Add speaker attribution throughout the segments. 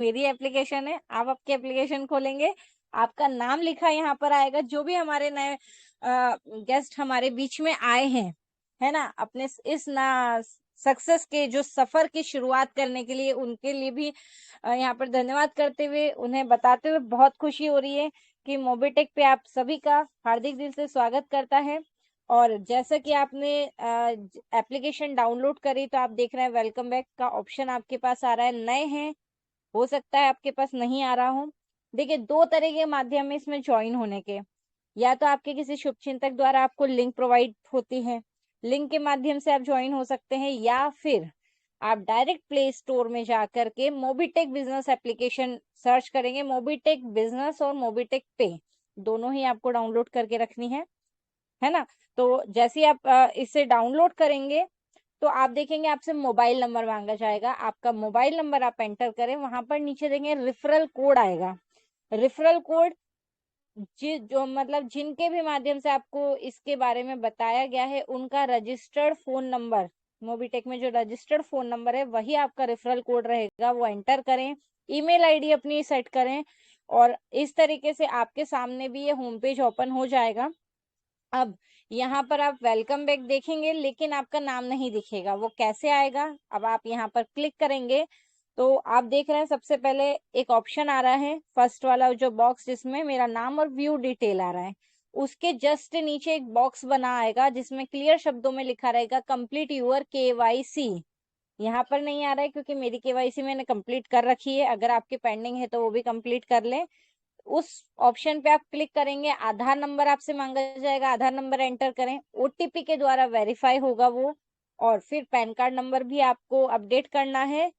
Speaker 1: मेरी एप्लीकेशन है, आप आपकी एप्लीकेशन खोलेंगे, आपका नाम लिखा यहाँ पर आएगा। जो भी हमारे नए गेस्ट हमारे बीच में आए हैं, है ना, अपने इस ना सक्सेस के जो सफर की शुरुआत करने के लिए, उनके लिए भी यहाँ पर धन्यवाद करते हुए, उन्हें बताते हुए बहुत खुशी हो रही है कि मोबिटेक पे आप सभी का हार्दिक दिल से स्वागत करता है। और जैसा कि आपने एप्लीकेशन डाउनलोड करी, तो आप देख रहे हैं वेलकम बैक का ऑप्शन आपके पास आ रहा है। नए हैं, हो सकता है आपके पास नहीं आ रहा हो। देखिए, दो तरह के माध्यम है इसमें ज्वाइन होने के। या तो आपके किसी शुभचिंतक द्वारा आपको लिंक प्रोवाइड होती है, लिंक के माध्यम से आप ज्वाइन हो सकते हैं, या फिर आप डायरेक्ट प्ले स्टोर में जाकर के मोबिटेक बिजनेस एप्लीकेशन सर्च करेंगे। मोबिटेक बिजनेस और मोबिटेक पे दोनों ही आपको डाउनलोड करके रखनी है ना। तो जैसे ही आप इसे डाउनलोड करेंगे, तो आप देखेंगे आपसे मोबाइल नंबर मांगा जाएगा। आपका मोबाइल नंबर आप एंटर करें, वहां पर नीचे देखेंगे रेफरल कोड आएगा। रेफरल कोड जो मतलब जिनके भी माध्यम से आपको इसके बारे में बताया गया है, उनका रजिस्टर्ड फोन नंबर, मोबिटेक में जो रजिस्टर्ड फोन नंबर है वही आपका रेफरल कोड रहेगा, वो एंटर करें। ईमेल आईडी अपनी सेट करें, और इस तरीके से आपके सामने भी ये होम पेज ओपन हो जाएगा। अब यहाँ पर आप वेलकम बैक देखेंगे, लेकिन आपका नाम नहीं दिखेगा। वो कैसे आएगा? अब आप यहाँ पर क्लिक करेंगे, तो आप देख रहे हैं सबसे पहले एक ऑप्शन आ रहा है, फर्स्ट वाला जो बॉक्स जिसमें मेरा नाम और व्यू डिटेल आ रहा है, उसके जस्ट नीचे एक बॉक्स बना आएगा जिसमें क्लियर शब्दों में लिखा रहेगा कंप्लीट यूर केवाईसी। यहाँ पर नहीं आ रहा है क्योंकि मेरी केवाईसी मैंने कंप्लीट कर रखी है। अगर आपके पेंडिंग है तो वो भी कंप्लीट कर लें। उस ऑप्शन पे आप क्लिक करेंगे, आधार नंबर आपसे मांगा जाएगा, आधार नंबर एंटर करें, ओटीपी के द्वारा वेरीफाई होगा वो, और फिर पैन कार्ड नंबर भी आपको अपडेट करना है।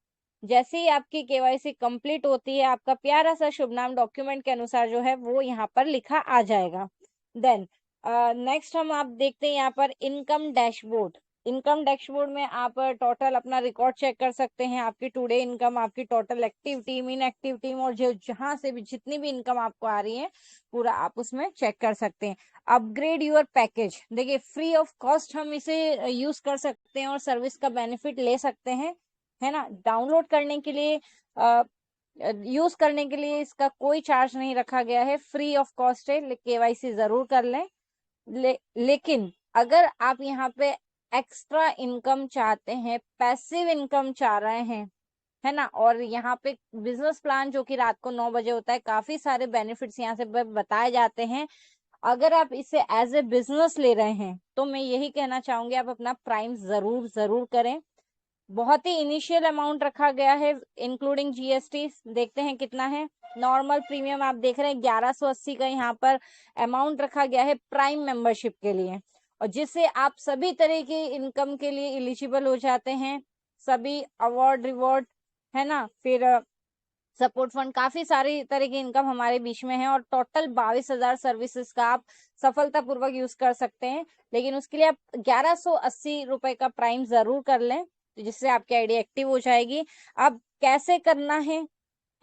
Speaker 1: जैसे ही आपकी केवाईसी कंप्लीट होती है, आपका प्यारा सा शुभ नाम डॉक्यूमेंट के अनुसार जो है वो यहाँ पर लिखा आ जाएगा। देन नेक्स्ट हम आप देखते हैं यहाँ पर इनकम डैशबोर्ड। इनकम डैशबोर्ड में आप टोटल अपना रिकॉर्ड चेक कर सकते हैं, आपकी टुडे इनकम, आपकी total active team, inactive team, और जो जहां से भी जितनी भी इनकम आपको आ रही है पूरा आप उसमें चेक कर सकते हैं। अपग्रेड यूर पैकेज, देखिए फ्री ऑफ कॉस्ट हम इसे यूज कर सकते हैं और सर्विस का बेनिफिट ले सकते हैं, है ना। डाउनलोड करने के लिए, यूज करने के लिए इसका कोई चार्ज नहीं रखा गया है, फ्री ऑफ कॉस्ट है। केवाईसी जरूर कर लें। लेकिन अगर आप यहाँ पे एक्स्ट्रा इनकम चाहते हैं, पैसिव इनकम चाह रहे हैं, है ना, और यहाँ पे बिजनेस प्लान जो कि रात को 9 बजे होता है, काफी सारे बेनिफिट्स यहाँ से बताए जाते हैं। अगर आप इसे एज ए बिजनेस ले रहे हैं, तो मैं यही कहना चाहूंगी आप अपना प्राइम जरूर जरूर करें। बहुत ही इनिशियल अमाउंट रखा गया है इंक्लूडिंग जीएसटी। देखते हैं कितना है। नॉर्मल प्रीमियम आप देख रहे हैं 1180 का यहाँ पर अमाउंट रखा गया है प्राइम मेंबरशिप के लिए, और जिससे आप सभी तरह की इनकम के लिए एलिजिबल हो जाते हैं। सभी अवार्ड रिवॉर्ड, है ना, फिर सपोर्ट फंड, काफी सारी तरह की इनकम हमारे बीच में है, और टोटल 22,000 सर्विसेज का आप सफलतापूर्वक यूज कर सकते हैं। लेकिन उसके लिए आप 1180 रुपए का प्राइम जरूर कर लें, जिससे आपकी आईडी एक्टिव हो जाएगी। अब कैसे करना है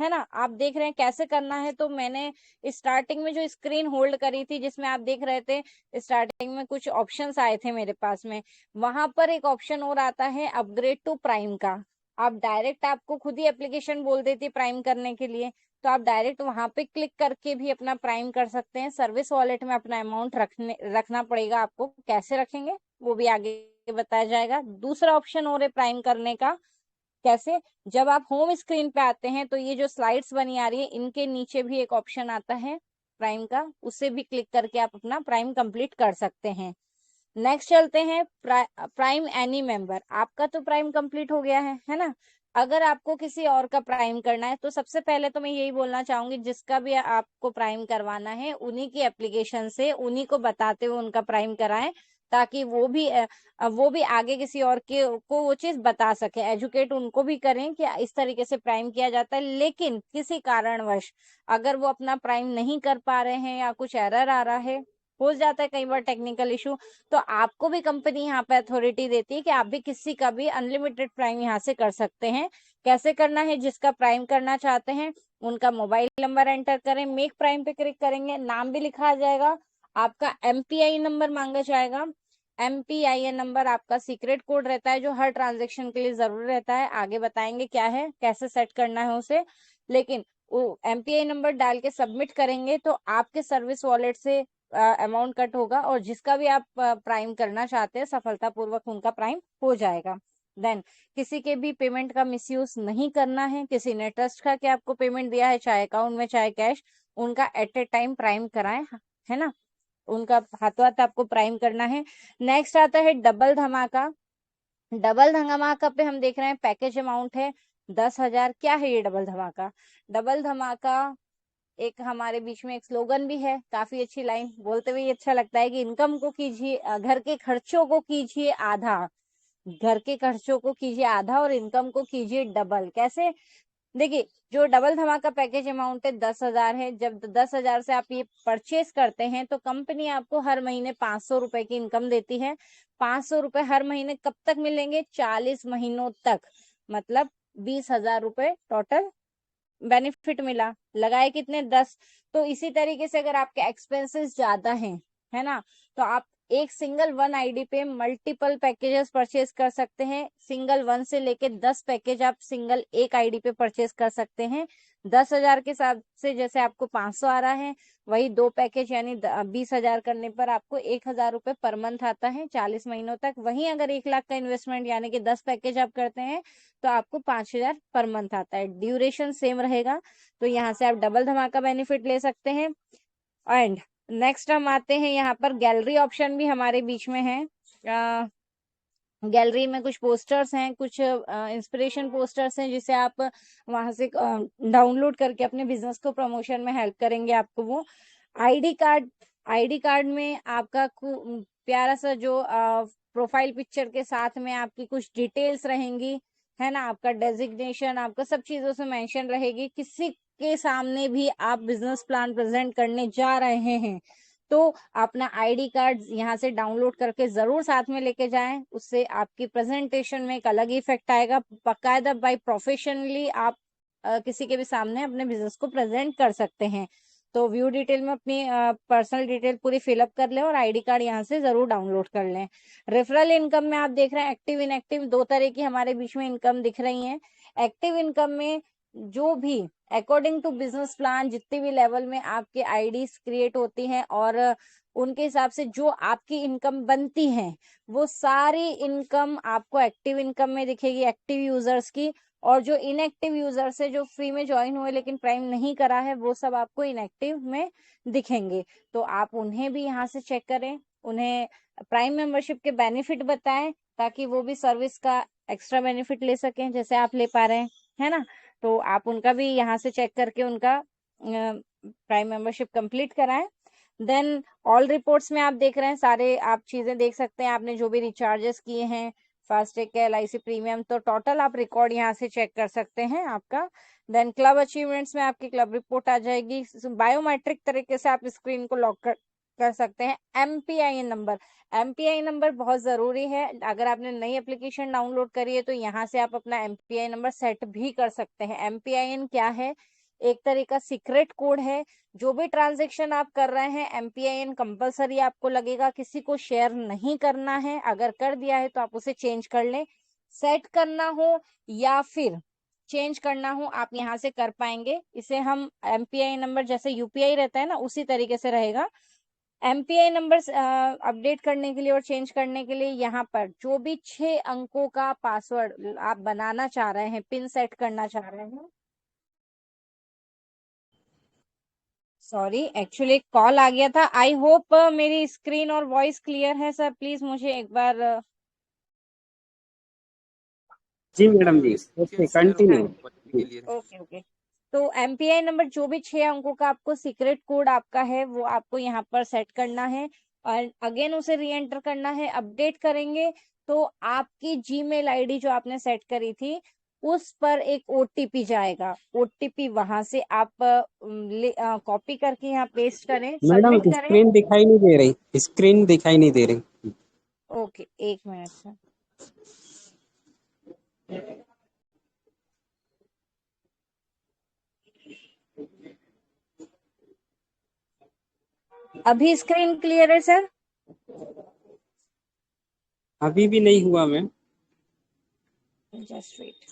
Speaker 1: ना, आप देख रहे हैं कैसे करना है। तो मैंने स्टार्टिंग में जो स्क्रीन होल्ड करी थी, जिसमें आप देख रहे थे स्टार्टिंग में कुछ ऑप्शंस आए थे मेरे पास में, वहां पर एक ऑप्शन और आता है अपग्रेड टू प्राइम का। आप डायरेक्ट, आपको खुद ही एप्लीकेशन बोल देती प्राइम करने के लिए, तो आप डायरेक्ट वहां पे क्लिक करके भी अपना प्राइम कर सकते हैं। सर्विस वॉलेट में अपना अमाउंट रखना पड़ेगा आपको। कैसे रखेंगे वो भी आगे बताया जाएगा। दूसरा ऑप्शन और है प्राइम करने का। कैसे? जब आप होम स्क्रीन पे आते हैं, तो ये जो स्लाइड्स बनी आ रही है, इनके नीचे भी एक ऑप्शन आता है प्राइम का, उससे भी क्लिक करके आप अपना प्राइम कंप्लीट कर सकते हैं। नेक्स्ट चलते हैं प्राइम एनी मेंबर। आपका तो प्राइम कंप्लीट हो गया है ना। अगर आपको किसी और का प्राइम करना है, तो सबसे पहले तो मैं यही बोलना चाहूंगी, जिसका भी आपको प्राइम करवाना है उन्हीं की एप्लीकेशन से उन्हीं को बताते हुए उनका प्राइम कराएं, ताकि वो भी आगे किसी और के को वो चीज बता सके, एजुकेट उनको भी करें कि इस तरीके से प्राइम किया जाता है। लेकिन किसी कारणवश अगर वो अपना प्राइम नहीं कर पा रहे हैं या कुछ एरर आ रहा है, हो जाता है कई बार टेक्निकल इशू, तो आपको भी कंपनी यहाँ पे अथॉरिटी देती है कि आप भी किसी का भी अनलिमिटेड प्राइम यहाँ से कर सकते हैं। कैसे करना है? जिसका प्राइम करना चाहते हैं उनका मोबाइल नंबर एंटर करें, मेक प्राइम पे क्लिक करेंगे, नाम भी लिखा आ जाएगा, आपका एमपीआई नंबर मांगा जाएगा। एमपीआईएन नंबर आपका सीक्रेट कोड रहता है, जो हर ट्रांजेक्शन के लिए जरूरी रहता है। आगे बताएंगे क्या है, कैसे सेट करना है उसे। लेकिन वो एमपीआई नंबर डाल के सबमिट करेंगे तो आपके सर्विस वॉलेट से अमाउंट कट होगा, और जिसका भी आप प्राइम करना चाहते हैं सफलतापूर्वक उनका प्राइम हो जाएगा। देन किसी के भी पेमेंट का मिसयूज नहीं करना है। किसी ने ट्रस्ट का के आपको पेमेंट दिया है, चाहे अकाउंट में चाहे कैश, उनका एट ए टाइम प्राइम कराएं, है ना, उनका हाथों हाथ आपको प्राइम करना है। नेक्स्ट आता है डबल धमाका। डबल धमाका पे हम देख रहे हैं पैकेज अमाउंट है 10,000। क्या है ये डबल धमाका? डबल धमाका एक हमारे बीच में एक स्लोगन भी है, काफी अच्छी लाइन, बोलते हुए अच्छा लगता है कि इनकम को कीजिए, घर के खर्चों को कीजिए आधा, घर के खर्चों को कीजिए आधा और इनकम को कीजिए डबल। कैसे? देखिए, जो डबल धमाका पैकेज अमाउंट है 10,000 है। जब 10,000 से आप ये परचेस करते हैं तो कंपनी आपको हर महीने 500 रुपए की इनकम देती है। 500 रुपए हर महीने कब तक मिलेंगे? 40 महीनों तक, मतलब 20,000 रुपए टोटल बेनिफिट मिला। लगाए कितने? 10। तो इसी तरीके से अगर आपके एक्सपेंसेस ज्यादा हैं, है ना, तो आप एक सिंगल वन आईडी पे मल्टीपल पैकेजेस परचेज कर सकते हैं। सिंगल वन से लेके 10 पैकेज आप सिंगल एक आईडी पे परचेज कर सकते हैं। 10,000 के हिसाब से जैसे आपको 500 आ रहा है, वही 2 पैकेज यानी 20,000 करने पर आपको 1,000 रुपए पर मंथ आता है 40 महीनों तक। वहीं अगर 1 लाख का इन्वेस्टमेंट यानी कि 10 पैकेज आप करते हैं तो आपको 5,000 पर मंथ आता है। ड्यूरेशन सेम रहेगा, तो यहाँ से आप डबल धमाका बेनिफिट ले सकते हैं। एंड नेक्स्ट हम आते हैं यहाँ पर गैलरी ऑप्शन भी हमारे बीच में है। गैलरी में कुछ पोस्टर्स हैं, कुछ इंस्पिरेशन पोस्टर्स हैं, जिसे आप वहां से डाउनलोड करके अपने बिजनेस को प्रमोशन में हेल्प करेंगे आपको वो। आईडी कार्ड, आईडी कार्ड में आपका प्यारा सा जो प्रोफाइल पिक्चर के साथ में आपकी कुछ डिटेल्स रहेंगी, है ना, आपका डेजिग्नेशन, आपका सब चीजों से मेंशन रहेगी। किसी के सामने भी आप बिजनेस प्लान प्रेजेंट करने जा रहे हैं तो अपना आईडी कार्ड यहाँ से डाउनलोड करके जरूर साथ में लेके जाएं। उससे आपकी प्रेजेंटेशन में एक अलग इफेक्ट आएगा। बाकायदा बाय प्रोफेशनली आप किसी के भी सामने अपने बिजनेस को प्रेजेंट कर सकते हैं। तो व्यू डिटेल में अपनी पर्सनल डिटेल पूरी फिलअप कर लें और आईडी कार्ड यहाँ से जरूर डाउनलोड कर लें। रेफरल इनकम में आप देख रहे हैं एक्टिव इनएक्टिव दो तरह की हमारे बीच में इनकम दिख रही है। एक्टिव इनकम में जो भी अकॉर्डिंग टू बिजनेस प्लान जितने भी लेवल में आपके आईडीज क्रिएट होती हैं और उनके हिसाब से जो आपकी इनकम बनती है वो सारी इनकम आपको एक्टिव इनकम में दिखेगी, एक्टिव यूजर्स की। और जो इनएक्टिव यूजर्स है, जो फ्री में ज्वाइन हुए लेकिन प्राइम नहीं करा है, वो सब आपको इनएक्टिव में दिखेंगे। तो आप उन्हें भी यहाँ से चेक करें, उन्हें प्राइम मेंबरशिप के बेनिफिट बताएं ताकि वो भी सर्विस का एक्स्ट्रा बेनिफिट ले सकें जैसे आप ले पा रहे हैं, है ना। तो आप उनका भी यहाँ से चेक करके उनका प्राइम मेंबरशिप कंप्लीट कराएं। देन ऑल रिपोर्ट्स में आप देख रहे हैं सारे आप चीजें देख सकते हैं, आपने जो भी रिचार्जेस किए हैं, फास्टैग का, LIC प्रीमियम, तो टोटल आप रिकॉर्ड यहाँ से चेक कर सकते हैं आपका। देन क्लब अचीवमेंट्स में आपकी क्लब रिपोर्ट आ जाएगी। बायोमेट्रिक तरीके से आप स्क्रीन को लॉक कर सकते हैं। MPIN नंबर, MPIN नंबर बहुत जरूरी है। अगर आपने नई एप्लीकेशन डाउनलोड करी है तो यहाँ से आप अपना MPIN नंबर सेट भी कर सकते हैं। MPIN क्या है? एक तरह का सीक्रेट कोड है। जो भी ट्रांजेक्शन आप कर रहे हैं MPIN कंपलसरी आपको लगेगा, किसी को शेयर नहीं करना है। अगर कर दिया है तो आप उसे चेंज कर लें। सेट करना हो या फिर चेंज करना हो आप यहाँ से कर पाएंगे। इसे हम MPIN नंबर जैसे UPI रहता है ना, उसी तरीके से रहेगा। MPI नंबर अपडेट करने के लिए और चेंज करने के लिए यहाँ पर जो भी 6 अंकों का पासवर्ड आप बनाना चाह रहे हैं, पिन सेट करना चाह रहे हैं, सॉरी एक्चुअली कॉल आ गया था। आई होप मेरी स्क्रीन और वॉइस क्लियर है सर, प्लीज मुझे एक बार
Speaker 2: जी मैडम जी, ओके कंटिन्यू।
Speaker 1: Okay okay. तो MPI नंबर जो भी 6 अंकों का आपको सीक्रेट कोड आपका है वो आपको यहाँ पर सेट करना है और अगेन उसे री एंटर करना है। अपडेट करेंगे तो आपकी जीमेल आईडी जो आपने सेट करी थी उस पर एक OTP जाएगा। OTP वहां से आप कॉपी करके यहाँ पेस्ट करें,
Speaker 2: मैडम
Speaker 1: सबमिट करें।
Speaker 2: स्क्रीन दिखाई नहीं दे रही, स्क्रीन दिखाई नहीं दे रही।
Speaker 1: ओके, एक मिनट सर। अभी स्क्रीन क्लियर है सर?
Speaker 2: अभी भी नहीं हुआ मैम।
Speaker 1: Just wait.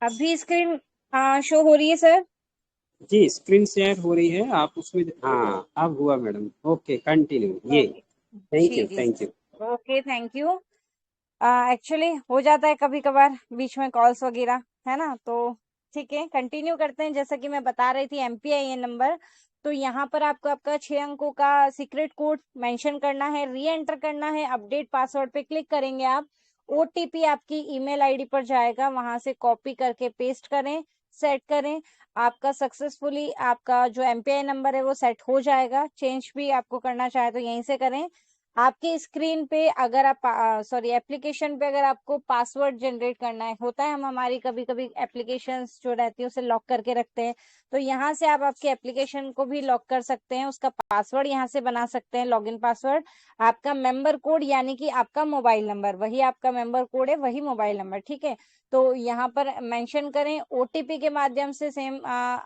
Speaker 1: अभी स्क्रीन शो हो रही है सर?
Speaker 2: जी स्क्रीन शेयर हो रही है, आप उसमें, हाँ अब हुआ मैडम। ओके कंटिन्यू, ये
Speaker 1: ओके।
Speaker 2: थैंक
Speaker 1: जी
Speaker 2: यू
Speaker 1: जी
Speaker 2: thank you.
Speaker 1: Sir, okay, thank you. Actually हो जाता है कभी कभार बीच में कॉल्स वगैरह, है ना, तो ठीक है, कंटिन्यू करते हैं। जैसा कि मैं बता रही थी, एमपीआईएन नंबर, तो यहाँ पर आपको आपका 6 अंकों का सीक्रेट कोड मेंशन करना है, री एंटर करना है, अपडेट पासवर्ड पे क्लिक करेंगे आप, ओटीपी आपकी ईमेल आईडी पर जाएगा, वहां से कॉपी करके पेस्ट करें, सेट करें। आपका सक्सेसफुली आपका जो एमपीआई नंबर है वो सेट हो जाएगा। चेंज भी आपको करना चाहे तो यहीं से करें। आपकी स्क्रीन पे अगर आप सॉरी एप्लीकेशन पे अगर आपको पासवर्ड जनरेट करना है, होता है हम हमारी कभी कभी एप्लीकेशंस जो रहती है उसे लॉक करके रखते हैं, तो यहाँ से आप आपकी एप्लीकेशन को भी लॉक कर सकते हैं, उसका पासवर्ड यहाँ से बना सकते हैं, लॉगिन पासवर्ड। आपका मेंबर कोड यानी कि आपका मोबाइल नंबर, वही आपका मेंबर कोड है, वही मोबाइल नंबर, ठीक है। तो यहाँ पर मेंशन करें, ओटीपी के माध्यम से सेम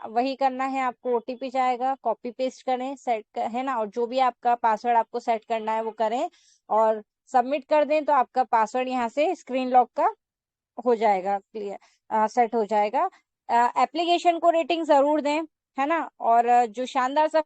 Speaker 1: वही करना है आपको, ओटीपी जाएगा, कॉपी पेस्ट करें, सेट है ना, और जो भी आपका पासवर्ड आपको सेट करना है वो करें और सबमिट कर दें, तो आपका पासवर्ड यहाँ से स्क्रीन लॉक का हो जाएगा, क्लियर सेट हो जाएगा। एप्लीकेशन को रेटिंग जरूर दें, है ना, और जो शानदार सा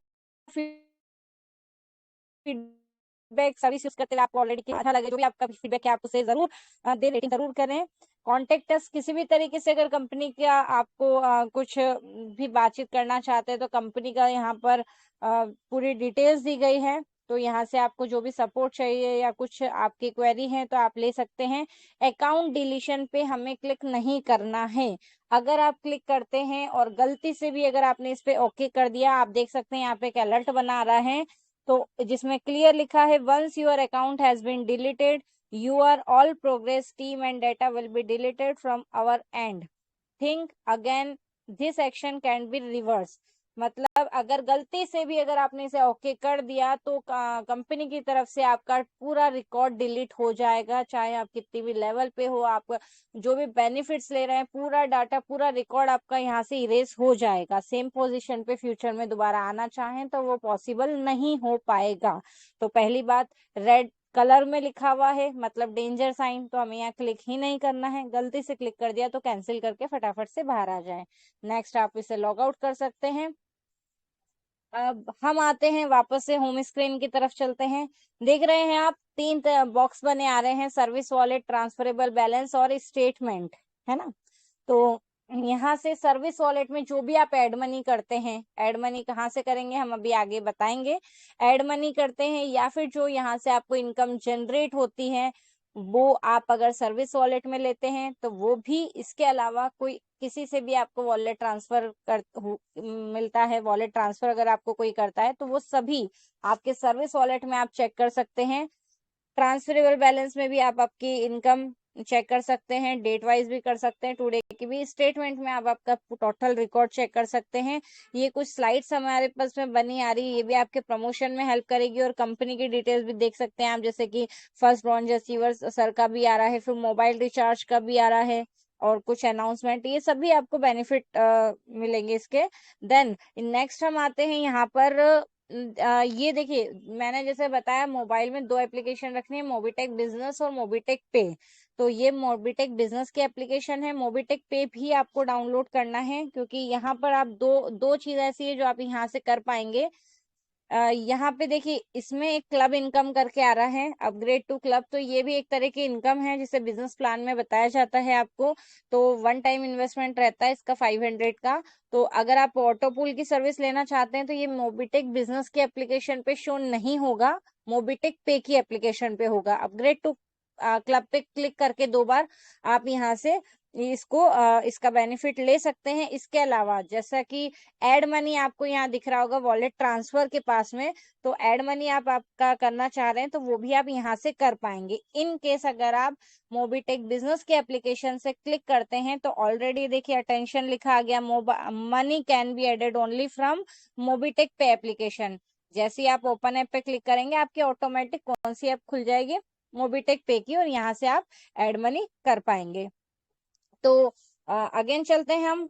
Speaker 1: फीडबैक सर्विस यूज करते हुए आपको ऑलरेडी अच्छा लगे, जो भी आपका फीडबैक है आप उसे जरूर दे, रेटिंग जरूर करें। कॉन्टेक्ट अस, किसी भी तरीके से अगर कंपनी का आपको कुछ भी बातचीत करना चाहते हैं तो कंपनी का यहाँ पर पूरी डिटेल्स दी गई है, तो यहाँ से आपको जो भी सपोर्ट चाहिए या कुछ आपकी क्वेरी है तो आप ले सकते हैं। अकाउंट डिलीशन पे हमें क्लिक नहीं करना है। अगर आप क्लिक करते हैं और गलती से भी अगर आपने इस पे ओके कर दिया, आप देख सकते हैं यहाँ पे एक अलर्ट बना रहा है, तो जिसमें क्लियर लिखा है, once your account has been deleted, your all progress, team and data will be deleted from our end. Think again, this action can be reversed. मतलब अगर गलती से भी अगर आपने इसे ओके कर दिया तो कंपनी की तरफ से आपका पूरा रिकॉर्ड डिलीट हो जाएगा, चाहे आप कितनी भी लेवल पे हो, आप जो भी बेनिफिट्स ले रहे हैं, पूरा डाटा, पूरा रिकॉर्ड आपका यहाँ से इरेज हो जाएगा। सेम पोजीशन पे फ्यूचर में दोबारा आना चाहें तो वो पॉसिबल नहीं हो पाएगा। तो पहली बात, रेड कलर में लिखा हुआ है मतलब डेंजर साइन, तो हमें यहाँ क्लिक ही नहीं करना है। गलती से क्लिक कर दिया तो कैंसिल करके फटाफट से बाहर आ जाए। नेक्स्ट आप इसे लॉग आउट कर सकते हैं। अब हम आते हैं वापस से होम स्क्रीन की तरफ चलते हैं। देख रहे हैं आप, 3 बॉक्स बने आ रहे हैं, सर्विस वॉलेट, ट्रांसफरेबल बैलेंस और स्टेटमेंट, है ना। तो यहाँ से सर्विस वॉलेट में जो भी आप एड मनी करते हैं, एड मनी कहाँ से करेंगे हम अभी आगे बताएंगे। एड मनी करते हैं या फिर जो यहाँ से आपको इनकम जनरेट होती है वो आप अगर सर्विस वॉलेट में लेते हैं तो वो भी, इसके अलावा कोई किसी से भी आपको वॉलेट ट्रांसफर मिलता है, वॉलेट ट्रांसफर अगर आपको कोई करता है तो वो सभी आपके सर्विस वॉलेट में आप चेक कर सकते हैं। ट्रांसफरेबल बैलेंस में भी आप आपकी इनकम चेक कर सकते हैं, डेट वाइज भी कर सकते हैं, टुडे की भी। स्टेटमेंट में आप आपका टोटल रिकॉर्ड चेक कर सकते हैं। ये कुछ स्लाइड्स हमारे पास में बनी आ रही है, ये भी आपके प्रमोशन में हेल्प करेगी, और कंपनी की डिटेल्स भी देख सकते हैं आप, जैसे कि फर्स्ट ब्रॉन्ज अचीवर्स सर का भी आ रहा है, फिर मोबाइल रिचार्ज का भी आ रहा है, और कुछ अनाउंसमेंट, ये सभी आपको बेनिफिट मिलेंगे इसके। देन नेक्स्ट हम आते हैं यहाँ पर, ये देखिए, मैंने जैसे बताया मोबाइल में 2 एप्लीकेशन रखनी है, मोबीटेक बिजनेस और मोबीटेक पे। तो ये मोबीटेक बिजनेस की एप्लीकेशन है, मोबीटेक पे भी आपको डाउनलोड करना है, क्योंकि यहाँ पर आप दो दो चीज ऐसी है जो आप यहाँ से कर पाएंगे। यहाँ पे देखिए, इसमें एक क्लब इनकम करके आ रहा है, अपग्रेड टू क्लब, तो ये भी एक तरह की इनकम है जिसे बिजनेस प्लान में बताया जाता है आपको। तो 1 टाइम इन्वेस्टमेंट रहता है इसका 500 का। तो अगर आप ऑटो पूल की सर्विस लेना चाहते हैं तो ये मोबीटेक बिजनेस की एप्लीकेशन पे शो नहीं होगा, मोबीटेक पे की एप्लीकेशन पे होगा। अपग्रेड टू क्लब पे क्लिक करके 2 बार आप यहाँ से इसको इसका बेनिफिट ले सकते हैं। इसके अलावा जैसा कि एड मनी आपको यहाँ दिख रहा होगा वॉलेट ट्रांसफर के पास में, तो एड मनी आप आपका करना चाह रहे हैं तो वो भी आप यहाँ से कर पाएंगे। इन केस अगर आप मोबीटेक बिजनेस के एप्लीकेशन से क्लिक करते हैं तो ऑलरेडी देखिए अटेंशन लिखा आ गया, money can be added only from Mobitech pay application. जैसे ही आप ओपन ऐप पे क्लिक करेंगे आपकी ऑटोमेटिक कौन सी ऐप खुल जाएगी, मोबीटेक पे की, और यहाँ से आप एड मनी कर पाएंगे। तो अगेन चलते हैं हम।